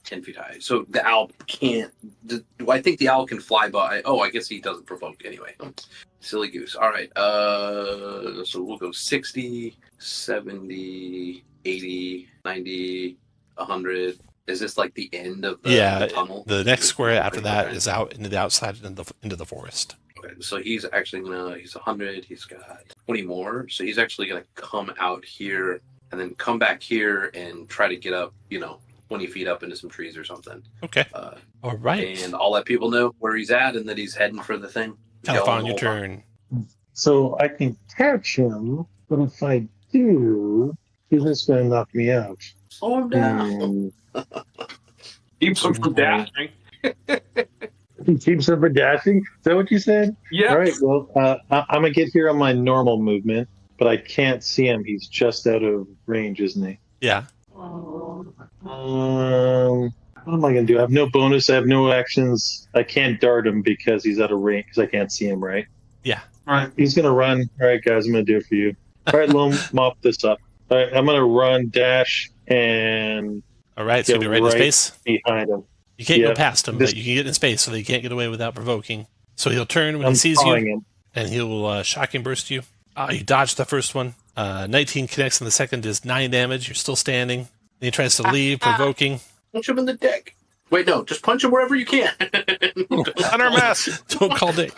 10 feet high. So the owl can't... Do I think the owl can fly by? Oh, I guess he doesn't provoke anyway. Silly goose. All right. So we'll go 60, 70, 80, 90, 100. Is this like the end of the tunnel? The next square after that is out into the outside into the forest. Okay, so he's actually he's 100. He's got 20 more. So he's actually gonna come out here and then come back here and try to get up, 20 feet up into some trees or something. Okay. All right. And I'll let people know where he's at and that he's heading for the thing. Talfon, your turn. So I can catch him, but if I do, he's just going to knock me out. Slow him down. Keeps him from dashing. He keeps him from dashing? Is that what you said? Yeah. All right, well, I'm going to get here on my normal movement, but I can't see him. He's just out of range, isn't he? Yeah. What am I going to do? I have no bonus. I have no actions. I can't dart him because he's out of range because I can't see him, right? Yeah. All right, he's going to run. All right, guys, I'm going to do it for you. All right, Loam, mop this up. All right, I'm going to run, dash, and All right, so you'll be right in space. behind him. You can't go Yeah. past him, but you can get in space, so they can't get away without provoking. So he'll turn when I'm he sees following you, him. and he'll shocking burst you. You dodge the first one. 19 connects, and the second is 9 damage. You're still standing. And he tries to leave, provoking. Punch him in the dick. Wait, no, just punch him wherever you can. Under mass. Don't call Dick.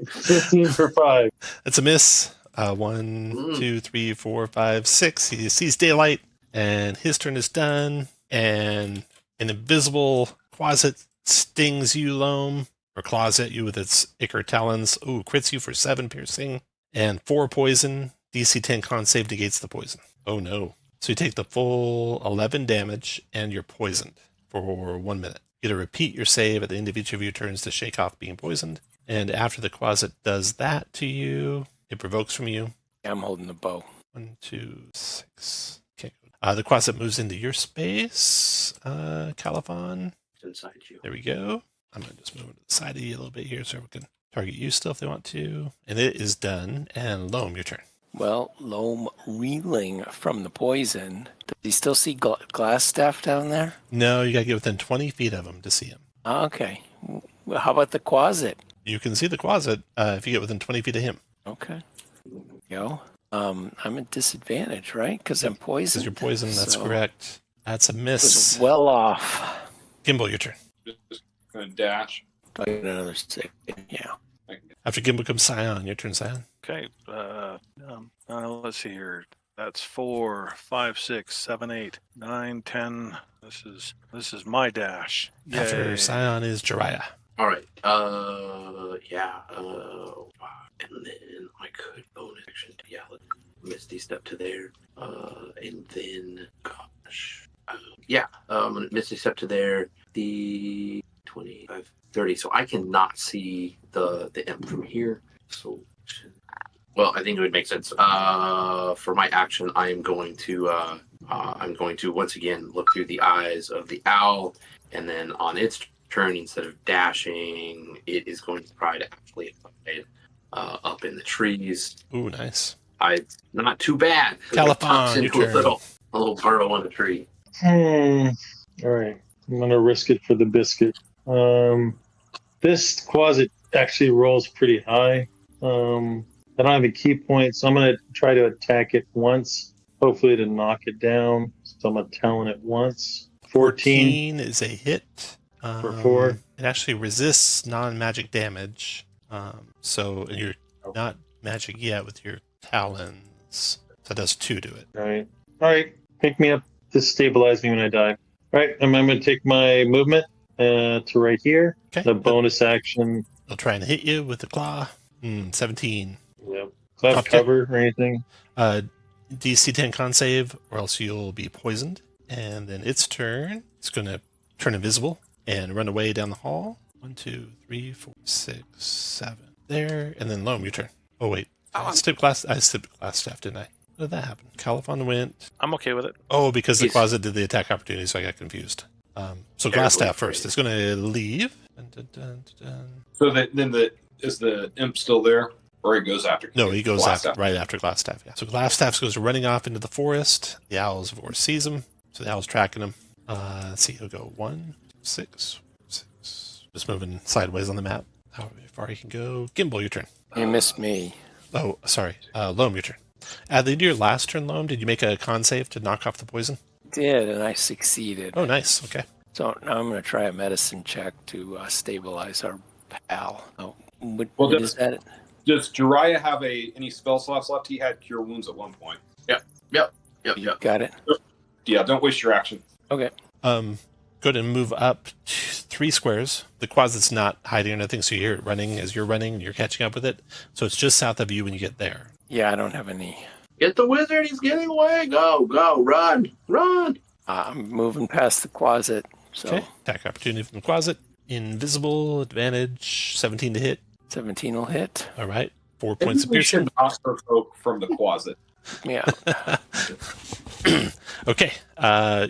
15 for 5. That's a miss. 1, 2, 3, 4, 5, 6. He sees daylight, and his turn is done. And an invisible closet stings you, Loam, or claws at you with its ichor talons. Ooh, crits you for 7 piercing and 4 poison. DC 10 con save negates the poison. Oh no. So you take the full 11 damage, and you're poisoned for 1 minute. You get to repeat your save at the end of each of your turns to shake off being poisoned. And after the closet does that to you, it provokes from you. I'm holding the bow. 1, 2, 6. Okay. The closet moves into your space, Califon. Inside you. There we go. I'm going to just move it to the side of you a little bit here so we can target you still if they want to. And it is done. And Loam, your turn. Well, Loam reeling from the poison. Does he still see glass staff down there? No, you got to get within 20 feet of him to see him. Okay. Well, how about the closet? You can see the closet if you get within 20 feet of him. Okay. Yo. I'm at disadvantage, right? Because I'm poisoned. Because you're poisoned, that's So correct. That's a I miss. was well off. Gimbal, your turn. Just going to dash. I get another 6. Yeah. After Gimbal comes Scion. Your turn, Scion. Okay. Let's see here. That's 4, 5, 6, 7, 8, 9, 10. This is my dash. After Yay. Scion is Jiraiya. All right. Yeah. And then I could bonus action. Yeah. Misty step to there. And then, gosh. Yeah. Misty step to there. The 25, 30. So I cannot see the imp from here. So, well, I think it would make sense. For my action, I'm going to once again look through the eyes of the owl, and then on its turn, instead of dashing, it is going to try to actually fly up in the trees. Ooh, nice. Not too bad. Califon, your into a turn. little burrow on the tree. All right. I'm going to risk it for the biscuit. This closet actually rolls pretty high. I don't have a key point, so I'm going to try to attack it once, hopefully to knock it down. So I'm going to talon it once. 14 is a hit. for 4. It actually resists non-magic damage. So you're not magic yet with your talons. So it does 2 to it. All right. Pick me up to stabilize me when I die. All right. I'm going to take my movement to right here. Okay. The bonus action. They'll try and hit you with the claw. 17. Yep. Do I have Okay. cover or anything? DC 10 con save, or else you'll be poisoned. And then its turn. It's going to turn invisible and run away down the hall. 1, 2, 3, 4, 6, 7. There. And then Loam, your turn. Oh, wait. I skipped glass staff, didn't I? How did that happen? Califon went. I'm okay with it. Oh, because the Yes. closet did the attack opportunity, so I got confused. So glass staff first. It's going to leave. Dun, dun, dun, dun. So is the imp still there, or he goes after? No, he goes Glass after, right after glass staff. Yeah. So glass staff goes running off into the forest. The owls, of course, sees him. So the owl's tracking him. Let's see. He'll go 1, 6, 6. Just moving sideways on the map. How far he can go. Gimbal, your turn. You missed me. Oh, sorry. Loam, your turn. At the end of your last turn, Loam, did you make a con save to knock off the poison? Did, and I succeeded. Oh, nice. Okay. So now I'm going to try a medicine check to stabilize our pal. Oh, what Well, is that? Does Jiraiya have any spell slots left? He had Cure Wounds at one point. Yep. Got it? Yeah, don't waste your action. Okay. Go ahead and move up 3 squares. The closet's not hiding or nothing, so you hear it running as you're running. You're catching up with it. So it's just south of you when you get there. Yeah, I don't have any. Get the wizard. He's getting away. Go, run. I'm moving past the closet. So Okay. Attack opportunity from the closet. Invisible, advantage, 17 to hit. 17 will hit. All right. 4 Maybe points of we piercing. should not provoke from the closet. Yeah. Okay.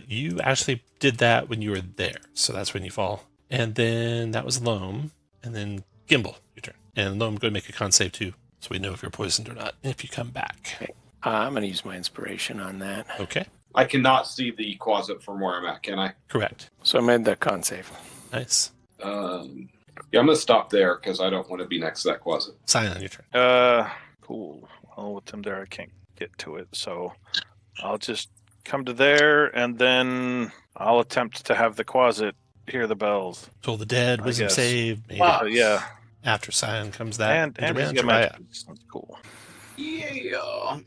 You actually did that when you were there, so that's when you fall. And then that was Loam. And then Gimbal, your turn. And Loam, go and make a con save too, so we know if you're poisoned or not if you come back. I'm going to use my inspiration on that. Okay. I cannot see the closet from where I'm at, can I? Correct. So I made that con save. Nice. Yeah, I'm going to stop there because I don't want to be next to that closet. Sign on your turn. Cool. Well, with them there, I can't get to it, so I'll just come to there, and then I'll attempt to have the closet hear the bells. Toll the dead, I wisdom guess. save. Made Wow. it. Yeah, After Scion comes that. and he's around got Jiraiya. magic. That's cool. Yeah.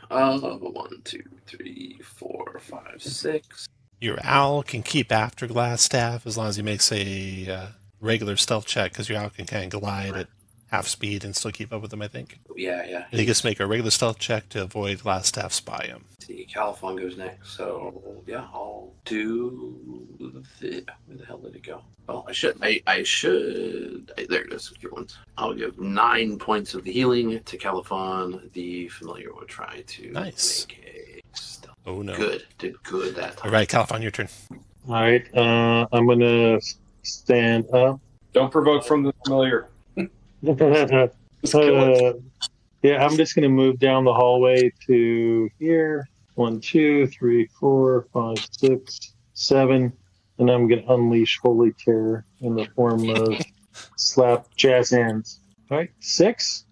1, 2, 3, 4, 5, 6. Your owl can keep after glass staff as long as he makes a regular stealth check, because your owl can kind of glide at half speed and still keep up with him, I think. Yeah. And he gets to make a regular stealth check to avoid Glassstaff spy him. See, Califon goes next. So yeah, I'll do where the hell did it go? Well, I should. There it is. Good ones. I'll give 9 points of the healing to Califon. The familiar will try to Nice. make a stealth. Oh no. Good. Did good that time. All right, Califon, your turn. All right. I'm gonna stand up. Don't provoke from the familiar. Just kill it. Yeah, I'm just gonna move down the hallway to here. 1, 2, 3, 4, 5, 6, 7, and I'm gonna unleash holy terror in the form of slap jazz hands. All right, 6,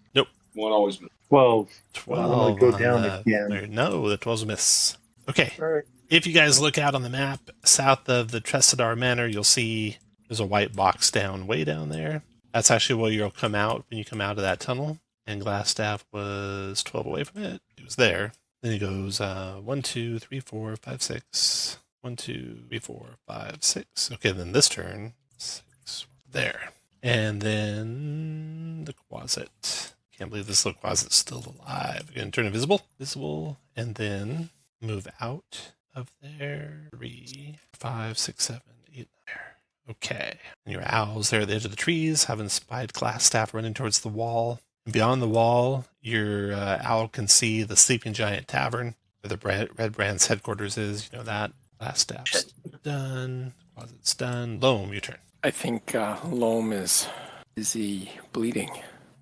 One always. 12. 12. I'm gonna go on down the again. familiar. No, that was a miss. Okay. All right. If you guys look out on the map, south of the Tresidar Manor, you'll see there's a white box way down there. That's actually where you'll come out when you come out of that tunnel. And Glassstaff was 12 away from it. It was there. Then he goes 1, 2, 3, 4, 5, 6. 1, 2, 3, 4, 5, 6. Okay, then this turn, 6 there. And then the closet. Can't believe this little closet's still alive. You're going to turn invisible. Visible. And then move out of there. 3, 5, 6, 7, 8 there. Okay. And your owl's there at the edge of the trees, having spied Glassstaff running towards the wall. And beyond the wall, your owl can see the Sleeping Giant Tavern, where the Red Brand's headquarters is. You know that. Glassstaff's done. Closet's done. Loam, your turn. I think Loam is busy bleeding.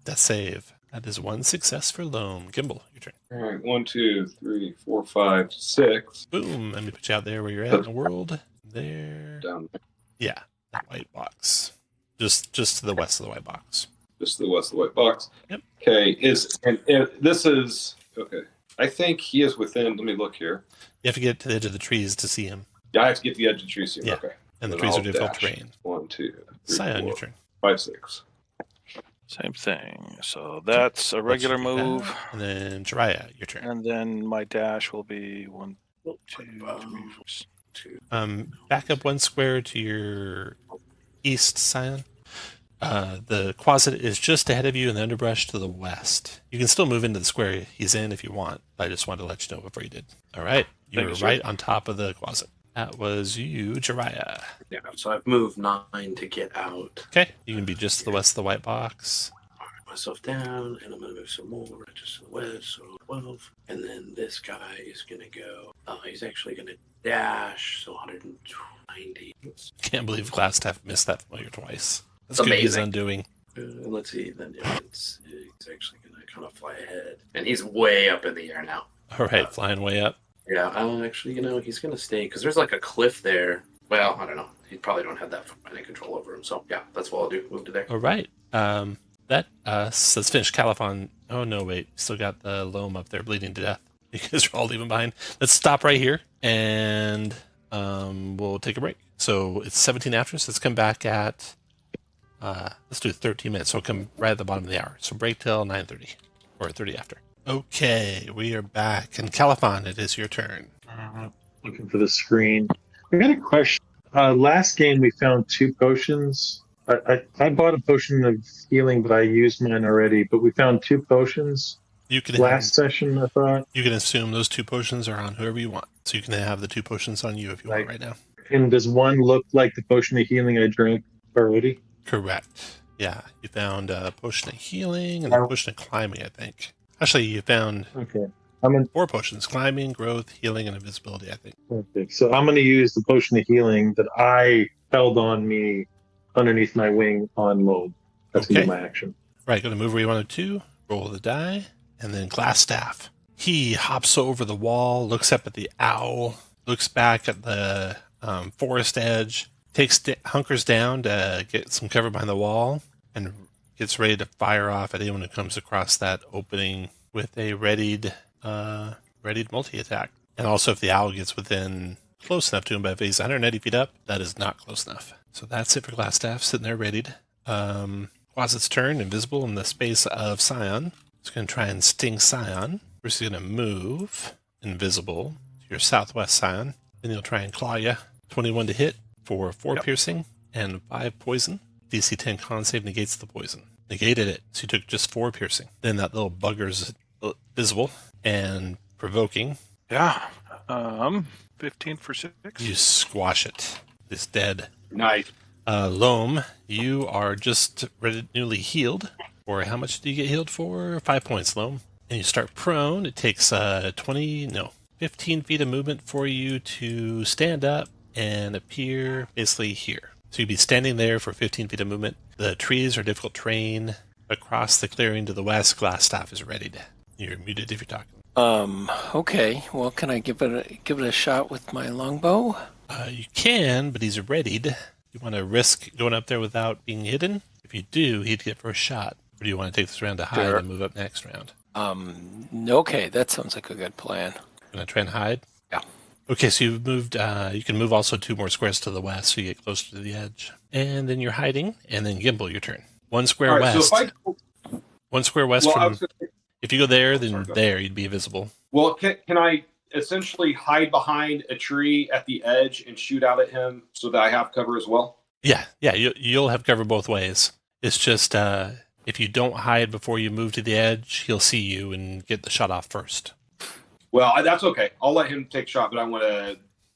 Death save. That is 1 success for Loam. Gimbal, your turn. All right. 1, 2, 3, 4, 5, 6. Boom. Let me put you out there where you're at in the world. There. Down there. Yeah, that white box. Just to the west of the white box. Just to the west of the white box. Yep. Okay. This is okay. I think he is within. Let me look here. You have to get to the edge of the trees to see him. Yeah, I have to get to the edge of the trees here. Yeah. Okay. And the Then trees I'll are difficult dash. terrain. 1, 2, 3, Scion, 4, your turn. 5, 6. Same thing. So that's a regular Let's do move. that. And then Jiraiya, your turn. And then my dash will be 1, 2, 3, 4. Back up 1 square to your east, Scion. The closet is just ahead of you in the underbrush to the west. You can still move into the square he's in if you want. I just wanted to let you know before you did. All right. Thank You're you, sir. right on top of the closet. That was you, Jiraiya. Yeah. So I've moved 9 to get out. Okay. You can be just to the west of the white box. Myself down, and I'm gonna move some more just to the west, so 12. And then this guy is gonna go. He's actually gonna dash, so 190. Can't believe Glassstaff missed that familiar twice. That's Amazing. good he's undoing. Let's see. Then he's actually gonna kind of fly ahead, and he's way up in the air now. All right, flying way up. Yeah, actually, he's gonna stay because there's like a cliff there. Well, I don't know. He probably don't have that any control over him. So yeah, that's what I'll do. Move to there. All right. Let's finish Califon. Oh no, wait. Still got the Loam up there bleeding to death. You guys are all leaving behind. Let's stop right here and we'll take a break. So it's 17 after, so let's come back at let's do 13 minutes. So we'll come right at the bottom of the hour. So break till 9:30 or 30 after. Okay, we are back. And Califon, it is your turn. Looking for the screen. I got a question. Last game we found 2 potions. I bought a potion of healing, but I used mine already. But we found 2 potions You can last session, I thought. You can assume those 2 potions are on whoever you want. So you can have the 2 potions on you if you want right now. And does one look like the potion of healing I drank already? Correct. Yeah, you found a potion of healing and a potion of climbing, I think. Actually, you found Okay. 4 potions: climbing, growth, healing, and invisibility, I think. Perfect. So I'm going to use the potion of healing that I held on me underneath my wing on Loam. That's going to be my action. Right, go to move where you wanted to, roll the die, and then Glassstaff. He hops over the wall, looks up at the owl, looks back at the forest edge, hunkers down to get some cover behind the wall, and gets ready to fire off at anyone who comes across that opening with a readied multi-attack. And also if the owl gets within close enough to him, but if he's 180 feet up, that is not close enough. So that's it for Glassstaff, sitting there readied. Closet's turn, invisible in the space of Scion. It's going to try and sting Scion. First he's going to move, invisible, to your southwest, Scion. Then he'll try and claw you. 21 to hit for 4 piercing and 5 poison. DC 10 con save negates the poison. negated it. So you took just 4 piercing. Then that little bugger's visible and provoking. Yeah. 15 for 6. You squash it. It's dead. Nice. Loam, you are just newly healed. Or how much do you get healed for? 5 points, Loam. And you start prone. It takes 15 feet of movement for you to stand up and appear basically here. So you'd be standing there for 15 feet of movement. The trees are difficult terrain. Across the clearing to the west, Glassstaff is ready to. You're muted if you're talking. Okay. Well, can I give it a shot with my longbow? You can, but he's readied. You want to risk going up there without being hidden? If you do, he'd get first shot. Or do you want to take this round to hide Sure. and move up next round? Okay, that sounds like a good plan. Gonna try and hide? Yeah. Okay, so you've moved, you can move also 2 more squares to the west so you get closer to the edge. And then you're hiding, and then Gimbal, your turn. 1 square All right, west. so if I 1 square west well, I from. was gonna- If you go there, then Sorry, go there you'd be visible. well, can I essentially hide behind a tree at the edge and shoot out at him so that I have cover as well? Yeah, you'll have cover both ways. It's just if you don't hide before you move to the edge, he'll see you and get the shot off first. Well, that's okay. I'll let him take a shot, but I want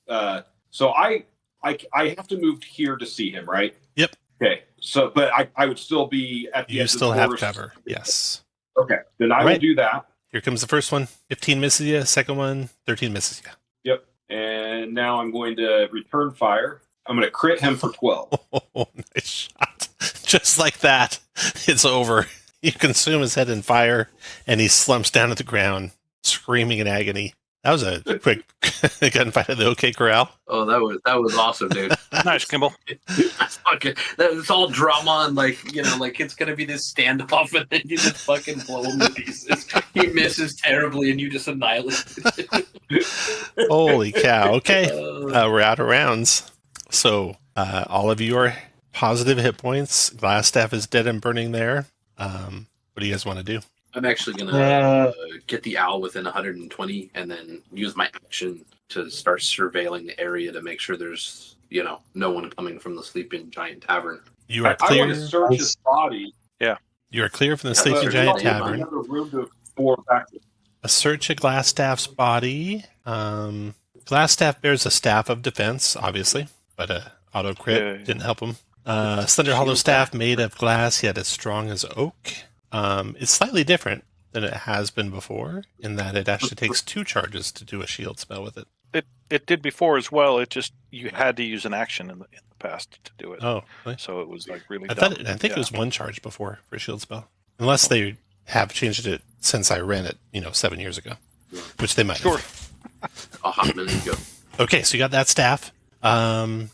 to. So I have to move here to see him, right? Yep. Okay. So, but I would still be at the You edge still of the have forest. cover. Yes. Okay. Then I will Right. do that. Here comes the first one. 15 misses you. Second one, 13 misses you. Yep. And now I'm going to return fire. I'm going to crit him for 12. Oh, nice shot. Just like that, it's over. You consume his head in fire, and he slumps down at the ground, screaming in agony. That was a quick gunfight at the OK Corral. Oh, that was awesome, dude. Nice, Kimball. Okay, it's all drama and like it's gonna be this standoff, and then you just fucking blow him to pieces. He misses terribly, and you just annihilate him. Holy cow. Okay, Uh, we're out of rounds. So all of you are positive hit points. Glassstaff is dead and burning there. What do you guys want to do? I'm actually gonna get the owl within 120, and then use my action to start surveilling the area to make sure there's no one coming from the sleeping giant tavern. You are I clear. want to search his body. You are clear from the Yeah, Sleeping but Giant there's Tavern. Another room to explore back. A search of Glassstaff's body. Glassstaff bears a staff of defense, obviously, but a auto crit Yeah. didn't help him. Slender hollow staff made of glass, yet as strong as oak. It's slightly different than it has been before, in that it actually takes 2 charges to do a shield spell with it. It did before as well. It just you had to use an action in the past to do it. Oh, really? So it was like really. I dumb. think it Yeah. was 1 charge before for a shield spell, unless they have changed it since I ran it, 7 years ago, which they might. Sure. Have. A hot minute ago. Okay, so you got that staff. Damn.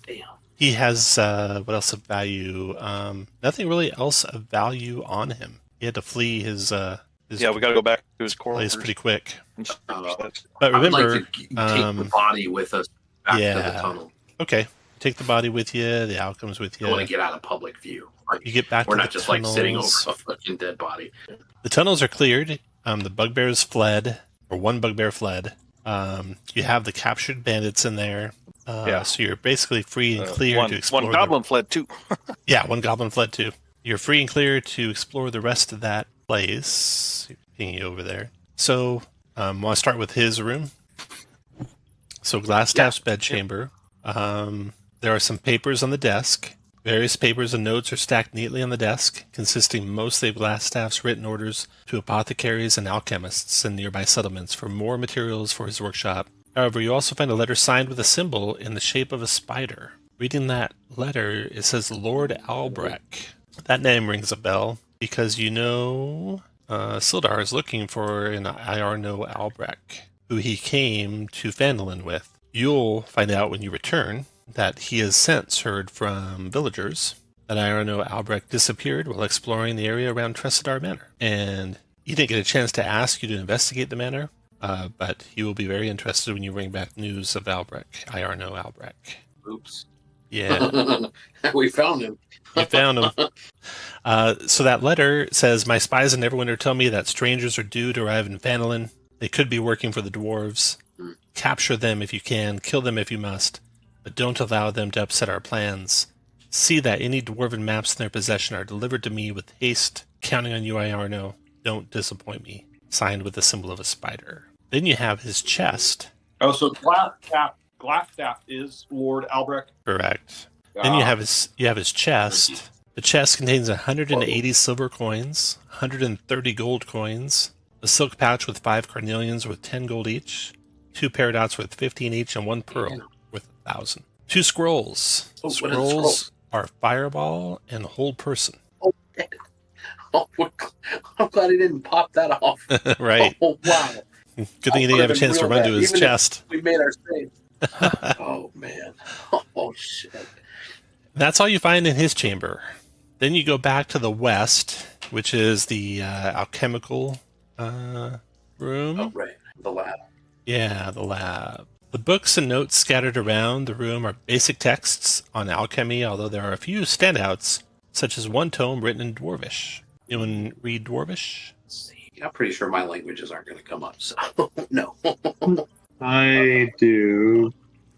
He has what else of value? Nothing really else of value on him. He had to flee his Yeah, we got to go back to his quarters. place pretty quick. Uh, But I would remember, like to take the body with us back to the yeah. tunnel. okay, take the body with you. The outcomes with I want to you. get out of public view. You get back We're to not the just tunnels. like sitting over a fucking dead body. The tunnels are cleared. The bugbears fled, or 1 bugbear fled. You have the captured bandits in there. Yeah. So you're basically free and clear one, to explore. one goblin fled too. Yeah, 1 goblin fled too. You're free and clear to explore the rest of that place. Pinging you over there. So, want to start with his room? So, Glassstaff's bedchamber. There are some papers on the desk. Various papers and notes are stacked neatly on the desk, consisting mostly of Glassstaff's written orders to apothecaries and alchemists in nearby settlements for more materials for his workshop. However, you also find a letter signed with a symbol in the shape of a spider. Reading that letter, it says Lord Albrecht. That name rings a bell because Sildar is looking for an Iarno Albrecht, who he came to Phandalin with. You'll find out when you return that he has since heard from villagers that Iarno Albrecht disappeared while exploring the area around Tressidar Manor. And he didn't get a chance to ask you to investigate the manor, but he will be very interested when you bring back news of Albrecht, Iarno Albrecht. Oops. Yeah. We found him. You found him. So that letter says, "My spies in Neverwinter tell me that strangers are due to arrive in Phandalin. They could be working for the dwarves. Capture them if you can, kill them if you must, but don't allow them to upset our plans. See that any dwarven maps in their possession are delivered to me with haste, counting on you, Iarno. Don't disappoint me. Signed with the symbol of a spider. Then you have his chest. Oh, so Glassstaff is Lord Albrecht. Correct. Then you have his chest. The chest contains 180 silver coins, 130 gold coins, a silk pouch with 5 carnelians worth 10 gold each, 2 paradots worth 15 each, and 1 pearl worth 1,000. 2 scrolls. Oh, Scrolls are fireball and hold person. Oh, I'm glad he didn't pop that off. Right. Oh, wow. Good thing you didn't have a chance to run to his chest. We made our save. Oh, man. Oh, shit. That's all you find in his chamber. Then you go back to the west, which is the alchemical room. Oh, right. The lab. Yeah, the lab. The books and notes scattered around the room are basic texts on alchemy, although there are a few standouts, such as one tome written in Dwarvish. Anyone read Dwarvish? Let's see. I'm pretty sure my languages aren't going to come up, so no. I do,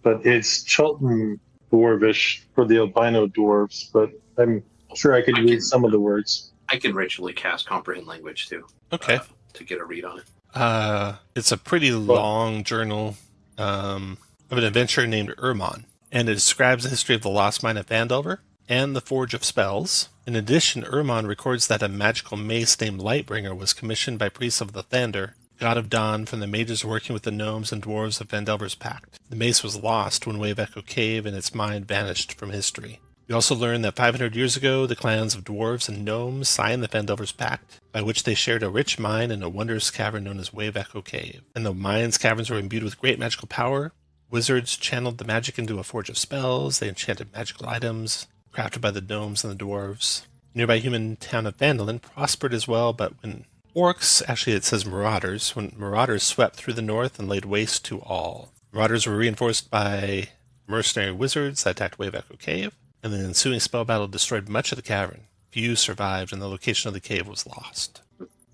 but it's Chilton Dwarvish for the albino dwarves, but I'm sure I could read some of the words. I can ritually cast comprehend language too. Okay. To get a read on it. It's a pretty long journal of an adventurer named Ermon, and it describes the history of the lost mine of Phandelver and the Forge of Spells. In addition, Ermon records that a magical mace named Lightbringer was commissioned by priests of the Thander, god of dawn, from the mages working with the gnomes and dwarves of Phandelver's pact. The mace was lost when Wave Echo Cave and its mine vanished from history. We also learn that 500 years ago, the clans of dwarves and gnomes signed the Phandelver's pact, by which they shared a rich mine in a wondrous cavern known as Wave Echo Cave. And though mine's caverns were imbued with great magical power, wizards channeled the magic into a forge of spells, they enchanted magical items, crafted by the gnomes and the dwarves. The nearby human town of Phandalin prospered as well, but when orcs, actually it says marauders, when marauders swept through the north and laid waste to all. Marauders were reinforced by mercenary wizards that attacked Wave Echo Cave, and the ensuing spell battle destroyed much of the cavern. Few survived, and the location of the cave was lost.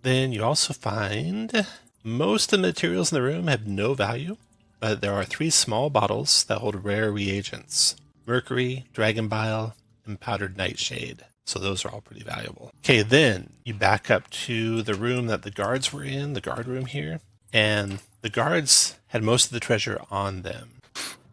Then you also find most of the materials in the room have no value, but there are 3 small bottles that hold rare reagents: mercury, dragon bile, and powdered nightshade. So those are all pretty valuable. Okay, then you back up to the room that the guards were in, the guard room here, and the guards had most of the treasure on them.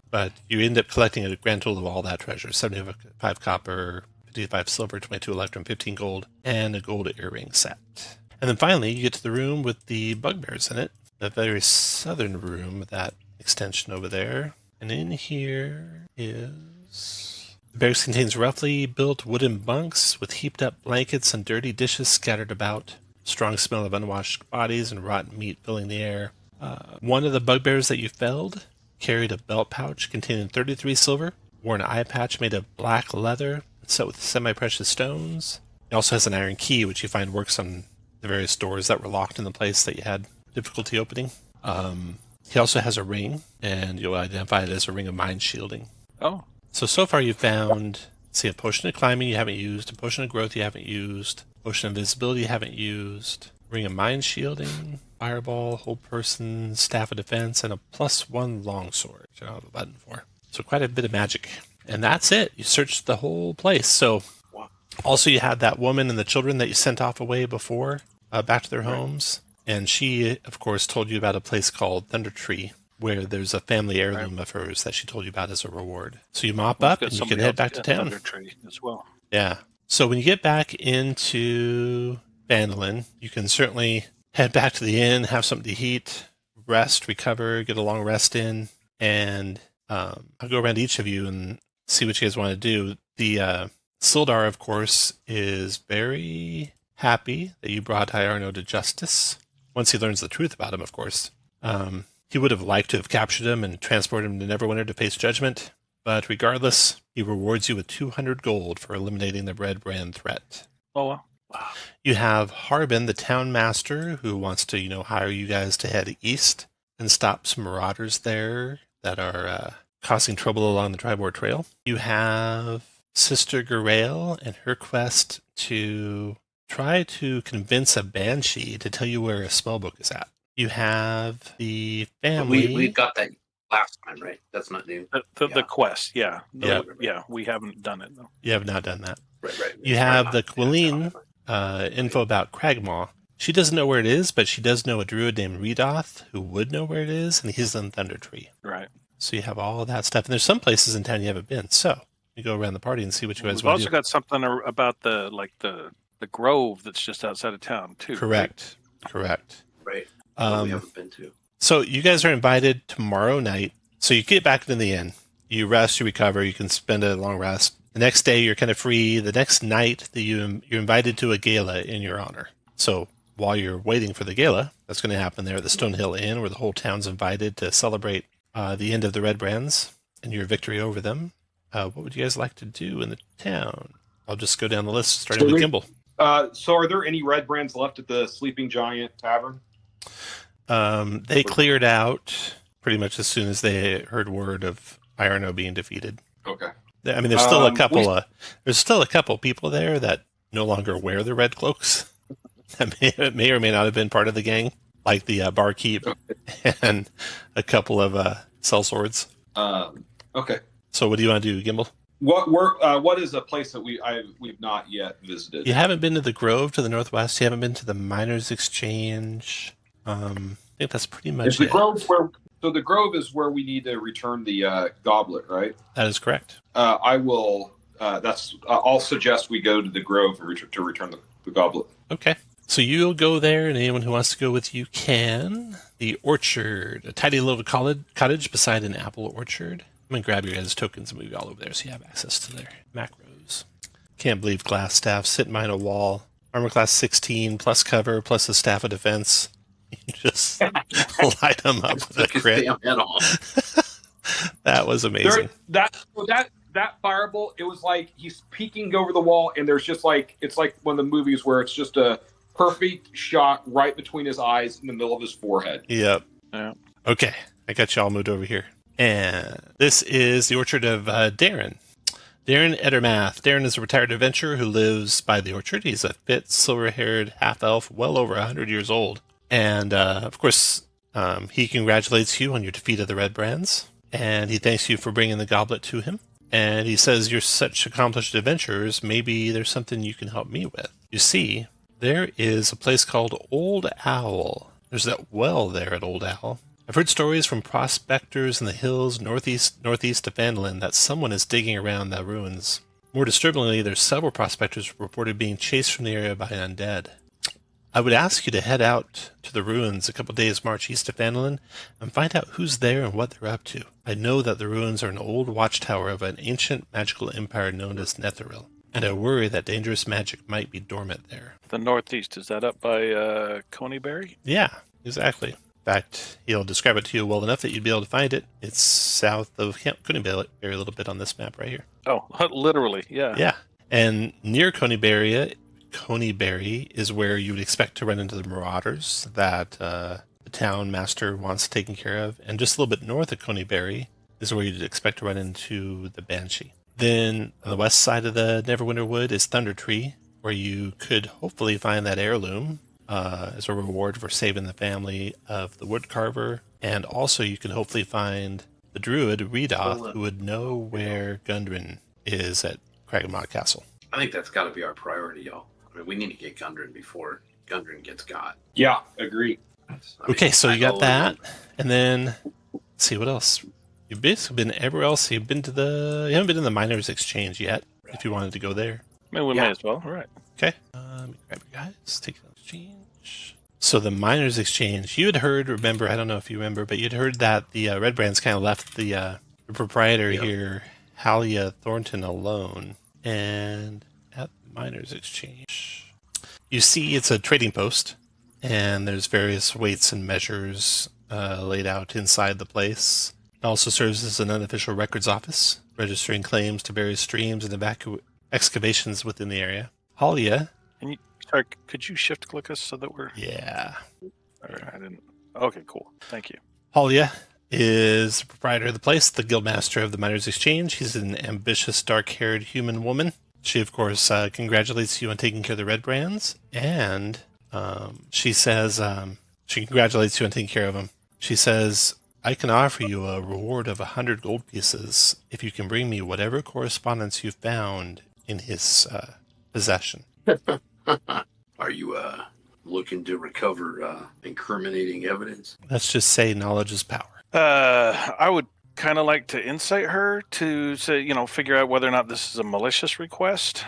But you end up collecting a grand total of all that treasure: 75 copper, 55 silver, 22 electrum, 15 gold, and a gold earring set. And then finally, you get to the room with the bugbears in it, the very southern room, that extension over there. And in here is... The barracks contains roughly built wooden bunks with heaped up blankets and dirty dishes scattered about. Strong smell of unwashed bodies and rotten meat filling the air. One of the bugbears that you felled carried a belt pouch containing 33 silver, wore an eye patch made of black leather, set with semi-precious stones. He also has an iron key, which you find works on the various doors that were locked in the place that you had difficulty opening. He also has a ring, and you'll identify it as a ring of mind shielding. Oh. So far you've found, a potion of climbing you haven't used, a potion of growth you haven't used, potion of invisibility you haven't used, ring of mind shielding, fireball, hold person, staff of defense, and a +1 longsword, which I don't have a button for. So quite a bit of magic. And that's it. You searched the whole place. So also you had that woman and the children that you sent off away before, back to their homes. And she, of course, told you about a place called Thunder Tree, where there's a family heirloom of hers that she told you about as a reward. So you mop up and you can head back to town. Thunder Tree as well. Yeah. So when you get back into Phandalin, you can certainly head back to the inn, have something to eat, rest, recover, get a long rest in, and I'll go around each of you and see what you guys want to do. The Sildar, of course, is very happy that you brought Iarno to justice. Once he learns the truth about him, of course. He would have liked to have captured him and transported him to Neverwinter to face judgment, but regardless, he rewards you with 200 gold for eliminating the Red Brand threat. Oh, wow. You have Harbin, the town master, who wants to, hire you guys to head east and stop some marauders there that are causing trouble along the Tribord Trail. You have Sister Garael and her quest to try to convince a banshee to tell you where a spellbook is at. You have the family. We got that last time, right? That's not new. The Yeah. quest, yeah. Yeah. Yeah, we haven't done it, though. You have not done that. Right. You have the Quilleen info about Cragmaw. She doesn't know where it is, but she does know a druid named Redoth who would know where it is, and he's in Thunder Tree. Right. So you have all that stuff. And there's some places in town you haven't been. So you go around the party and see what you guys We've want also to do. got something about the grove that's just outside of town, too. Correct. Correct. Right. We Um, haven't been to. so you guys are invited tomorrow night. So you get back into the inn. You rest, you recover, you can spend a long rest. The next day, you're kind of free. The next night, you're invited to a gala in your honor. So while you're waiting for the gala, that's going to happen there at the Stonehill Inn, where the whole town's invited to celebrate the end of the Red Brands and your victory over them. What would you guys like to do in the town? I'll just go down the list, starting with Gimbal. So are there any red brands left at the Sleeping Giant Tavern? They cleared out pretty much as soon as they heard word of Irono being defeated. Okay. I mean, there's still a couple. There's still a couple people there that no longer wear the red cloaks. That may or may not have been part of the gang, like the barkeep and a couple of sellswords. Okay. So, what do you want to do, Gimbal? What is a place that we've not yet visited? You haven't been to the Grove to the northwest. You haven't been to the Miners' Exchange. I think that's pretty much Is the it. Grove so the Grove is where we need to return the goblet, right? That is correct. I will. I'll suggest we go to the Grove to return the goblet. Okay. So you'll go there, and anyone who wants to go with you can. The Orchard, a tidy little cottage beside an apple orchard. I'm going to grab your guys' tokens and move you all over there so you have access to their macros. Can't believe glass staff sitting behind a wall. Armor class 16, plus cover, plus the staff of defense. You just light them up with a crit. Damn head off. That was amazing. That firebolt, it was like he's peeking over the wall, and there's just like it's like one of the movies where it's just a perfect shot right between his eyes in the middle of his forehead. Yep. Yeah. Okay, I got you all moved over here. And this is the orchard of Darren. Darren Edermath. Darren is a retired adventurer who lives by the orchard. He's a fit, silver-haired half-elf, well over 100 years old. And, of course, he congratulates you on your defeat of the Red Brands. And he thanks you for bringing the goblet to him. And he says, you're such accomplished adventurers, maybe there's something you can help me with. You see, there is a place called Old Owl. There's that well there at Old Owl. I've heard stories from prospectors in the hills northeast of Phandalin that someone is digging around the ruins. More disturbingly, there's several prospectors reported being chased from the area by undead. I would ask you to head out to the ruins a couple days' march east of Phandalin and find out who's there and what they're up to. I know that the ruins are an old watchtower of an ancient magical empire known as Netheril, and I worry that dangerous magic might be dormant there. The northeast, is that up by Coneyberry? Yeah, exactly. In fact, he'll describe it to you well enough that you'd be able to find it. It's south of Coneyberry a little bit on this map right here. Oh, literally, yeah. Yeah, and near Coneyberry is where you would expect to run into the marauders that the town master wants taken care of. And just a little bit north of Coneyberry is where you'd expect to run into the Banshee. Then on the west side of the Neverwinter Wood is Thunder Tree, where you could hopefully find that heirloom as a reward for saving the family of the woodcarver. And also you can hopefully find the druid Redoth, who would know where Gundren is at Cragmaw Castle. I think that's got to be our priority, y'all. I mean, we need to get Gundren before Gundren gets got. Yeah, agree. Okay, so you got that, and then let's see what else. You've basically been everywhere else. You haven't been in the Miners' Exchange yet. If you wanted to go there, Maybe we may as well. All right. okay. Let me grab you guys. Take the exchange. So the Miners' Exchange. You had heard. Remember, I don't know if you remember, but you'd heard that the Red Brands kind of left the proprietor here, Halia Thornton, alone, and at the Miners' Exchange, you see it's a trading post, and there's various weights and measures laid out inside the place. It also serves as an unofficial records office, registering claims to various streams and excavations within the area. Halia. Sorry, could you shift click us so that we're... Yeah. All right, I didn't... Okay, cool. Thank you. Halia is the proprietor of the place, the guildmaster of the Miners' Exchange. He's an ambitious, dark-haired human woman. She, of course, congratulates you on taking care of the Red Brands, and she says she congratulates you on taking care of them. She says, I can offer you a reward of 100 gold pieces if you can bring me whatever correspondence you found in his possession. Are you looking to recover incriminating evidence? Let's just say knowledge is power. I would kind of like to insight her to say, figure out whether or not this is a malicious request.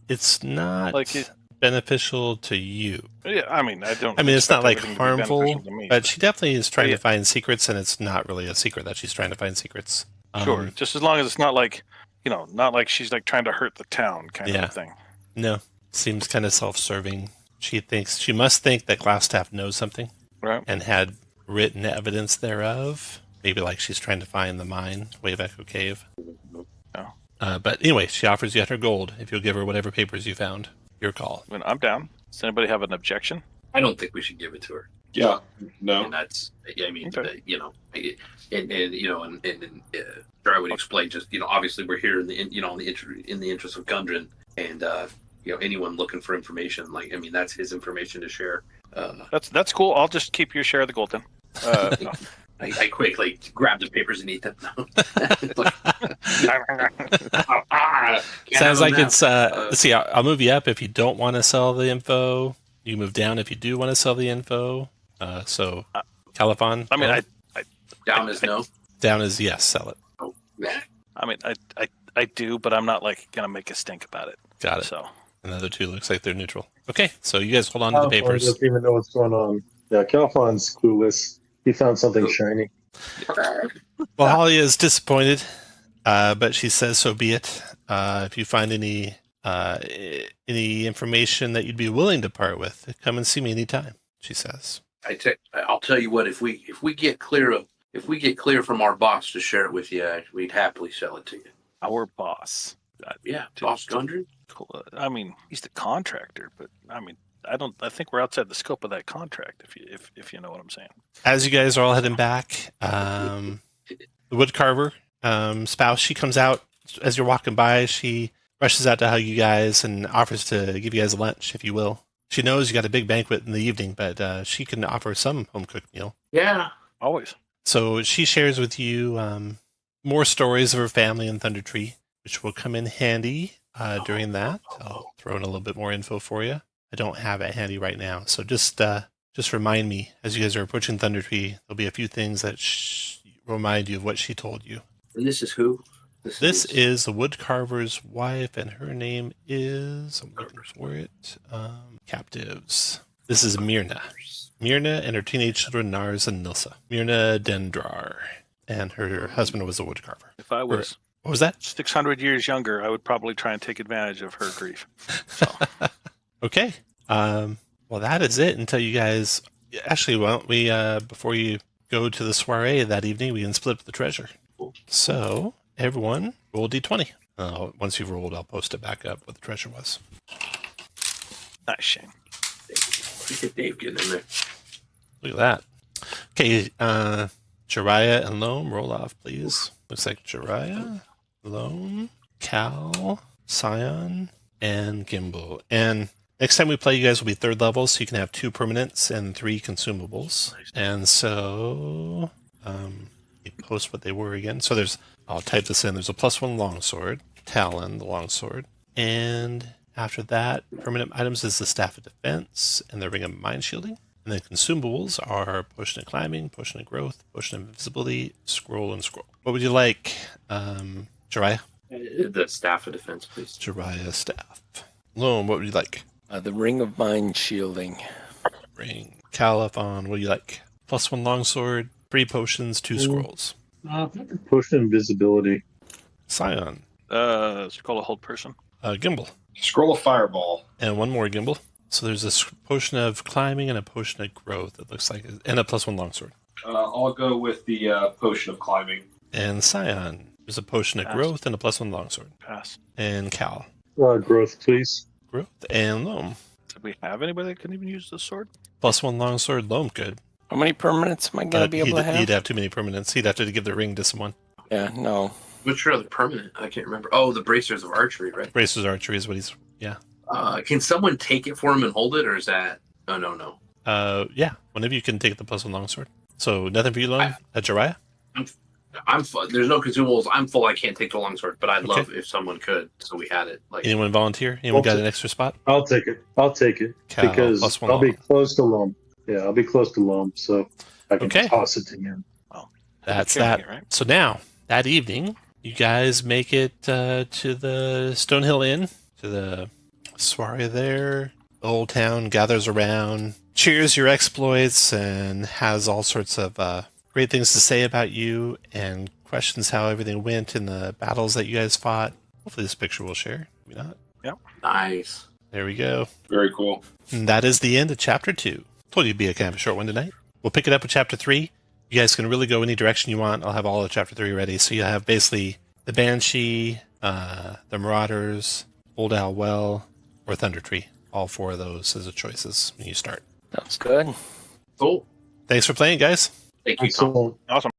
It's not Like it- beneficial to you. Yeah, I mean, I don't. I mean, it's not expect like everything to be harmful, beneficial to me, but she definitely is trying Yeah. to find secrets, and it's not really a secret that she's trying to find secrets. Sure, just as long as it's not like, not like she's like trying to hurt the town kind Yeah. of thing. No, seems kind of self-serving. She must think that Glassstaff knows something, Right. and had written evidence thereof. Maybe like she's trying to find the mine, Wave Echo Cave. Oh. But anyway, she offers you 100 gold if you'll give her whatever papers you found. Your call. I mean, I'm down. Does anybody have an objection? I don't think we should give it to her. Yeah. No. And that's, I mean, Okay. Sure, I would explain. Just obviously we're here in the interest of Gundren, and anyone looking for information, that's his information to share. That's cool. I'll just keep your share of the gold then. No. I quickly grab the papers and eat them. Sounds like it's. Let's see, I'll move you up if you don't want to sell the info. You move down if you do want to sell the info. So, Califon. I mean, down is no. Down is yes, sell it. Oh, yeah. I mean, I do, but I'm not like gonna make a stink about it. Got it. So Another two looks like they're neutral. Okay, so you guys hold on to the Califon papers. doesn't even know what's going on. Yeah, Califon's clueless. He found something shiny. Well, Holly is disappointed, but she says, "So be it. If you find any information that you'd be willing to part with, come and see me anytime." She says. I'll tell you what. If we get clear from our boss to share it with you, we'd happily sell it to you. our boss. Yeah, Boss Gundren. I mean, he's the contractor, but I mean, I think we're outside the scope of that contract. If you know what I'm saying. As you guys are all heading back, the woodcarver spouse, she comes out as you're walking by. She rushes out to hug you guys and offers to give you guys lunch, if you will. She knows you got a big banquet in the evening, but she can offer some home cooked meal. Yeah, Always. So she shares with you more stories of her family in Thunder Tree, which will come in handy during that. I'll throw in a little bit more info for you. I don't have it handy right now, so just remind me as you guys are approaching Thunder Tree. There'll be a few things that remind you of what she told you. and this is who? This is the woodcarver's wife, and her name is, I'm looking for it, Captives. This is Myrna. Myrna and her teenage children, Nars and Nilsa. Myrna Dendrar, and her husband was a woodcarver. If I was What was that? 600 years younger, I would probably try and take advantage of her grief. So, Okay. Well, that is it until you guys... Actually, why don't we, before you go to the soiree that evening, we can split up the treasure. So, everyone, roll D20. Once you've rolled, I'll post it back up what the treasure was. nice, Shane. Look at Dave getting in there. Look at that. Okay, Jiraiya and Loam, roll off, please. Looks like Jiraiya, Loam, Cal, Scion, and Gimbal. And next time we play, you guys will be third level, so you can have 2 permanents and 3 consumables. And so, you post what they were again. So I'll type this in. There's a +1 longsword, Talon, the longsword, and after that, permanent items is the Staff of Defense and the Ring of Mind Shielding. And then consumables are Potion of Climbing, Potion of Growth, Potion of Invisibility, Scroll, and Scroll. What would you like, Jiraiya? The Staff of Defense, please. Jiraiya Staff. Loam, what would you like? The Ring of Mind Shielding. Ring. Califon, what do you like? +1 longsword, 3 potions, 2 scrolls. Potion invisibility. Scion. Scroll a hold person. Gimbal. Scroll of Fireball. And one more Gimbal. So there's a potion of climbing and a potion of growth, it looks like, and a +1 longsword. I'll go with the Potion of Climbing. And Scion, there's a potion of Pass. growth and a +1 longsword. Pass. And Cal, Growth, please. growth. And Loam, Did we have anybody that can even use the sword? +1 longsword. Loam could. How many permanents am I going to be able to have? He'd have too many permanents. He'd have to give the ring to someone. Yeah, no. What's your other permanent? I can't remember. Oh, the Bracers of Archery, right? Braces archery is what he's. Yeah. Can someone take it for him and hold it, or is that? Oh, no. Yeah. One of you can take the +1 longsword. So nothing for you, Lone? Jiraiya? I'm full. There's no consumables. I'm full. I can't take the longsword, but I'd Okay. love if someone could, so we had it. Like, Anyone volunteer? Anyone got Okay. an extra spot? I'll take it. I'll take it Cal, because plus one I'll be long. close to Loam. Yeah, I'll be close to Loam, so I can Okay. toss it to him. That's Okay, that. right? So now, that evening, you guys make it to the Stonehill Inn, to the soiree there. The whole town gathers around, cheers your exploits, and has all sorts of great things to say about you, and questions how everything went in the battles that you guys fought. Hopefully this picture will share. Maybe not. nice. There we go. Very cool. And that is the end of Chapter 2. Told you it'd be a kind of a short one tonight. We'll pick it up with Chapter 3. You guys can really go any direction you want. I'll have all of Chapter 3 ready. So you have basically the Banshee, the Marauders, Old Owl Well, or Thunder Tree. All 4 of those as a choices when you start. Sounds good. Cool. Thanks for playing, guys. Thank you, Tom. Excellent. Awesome.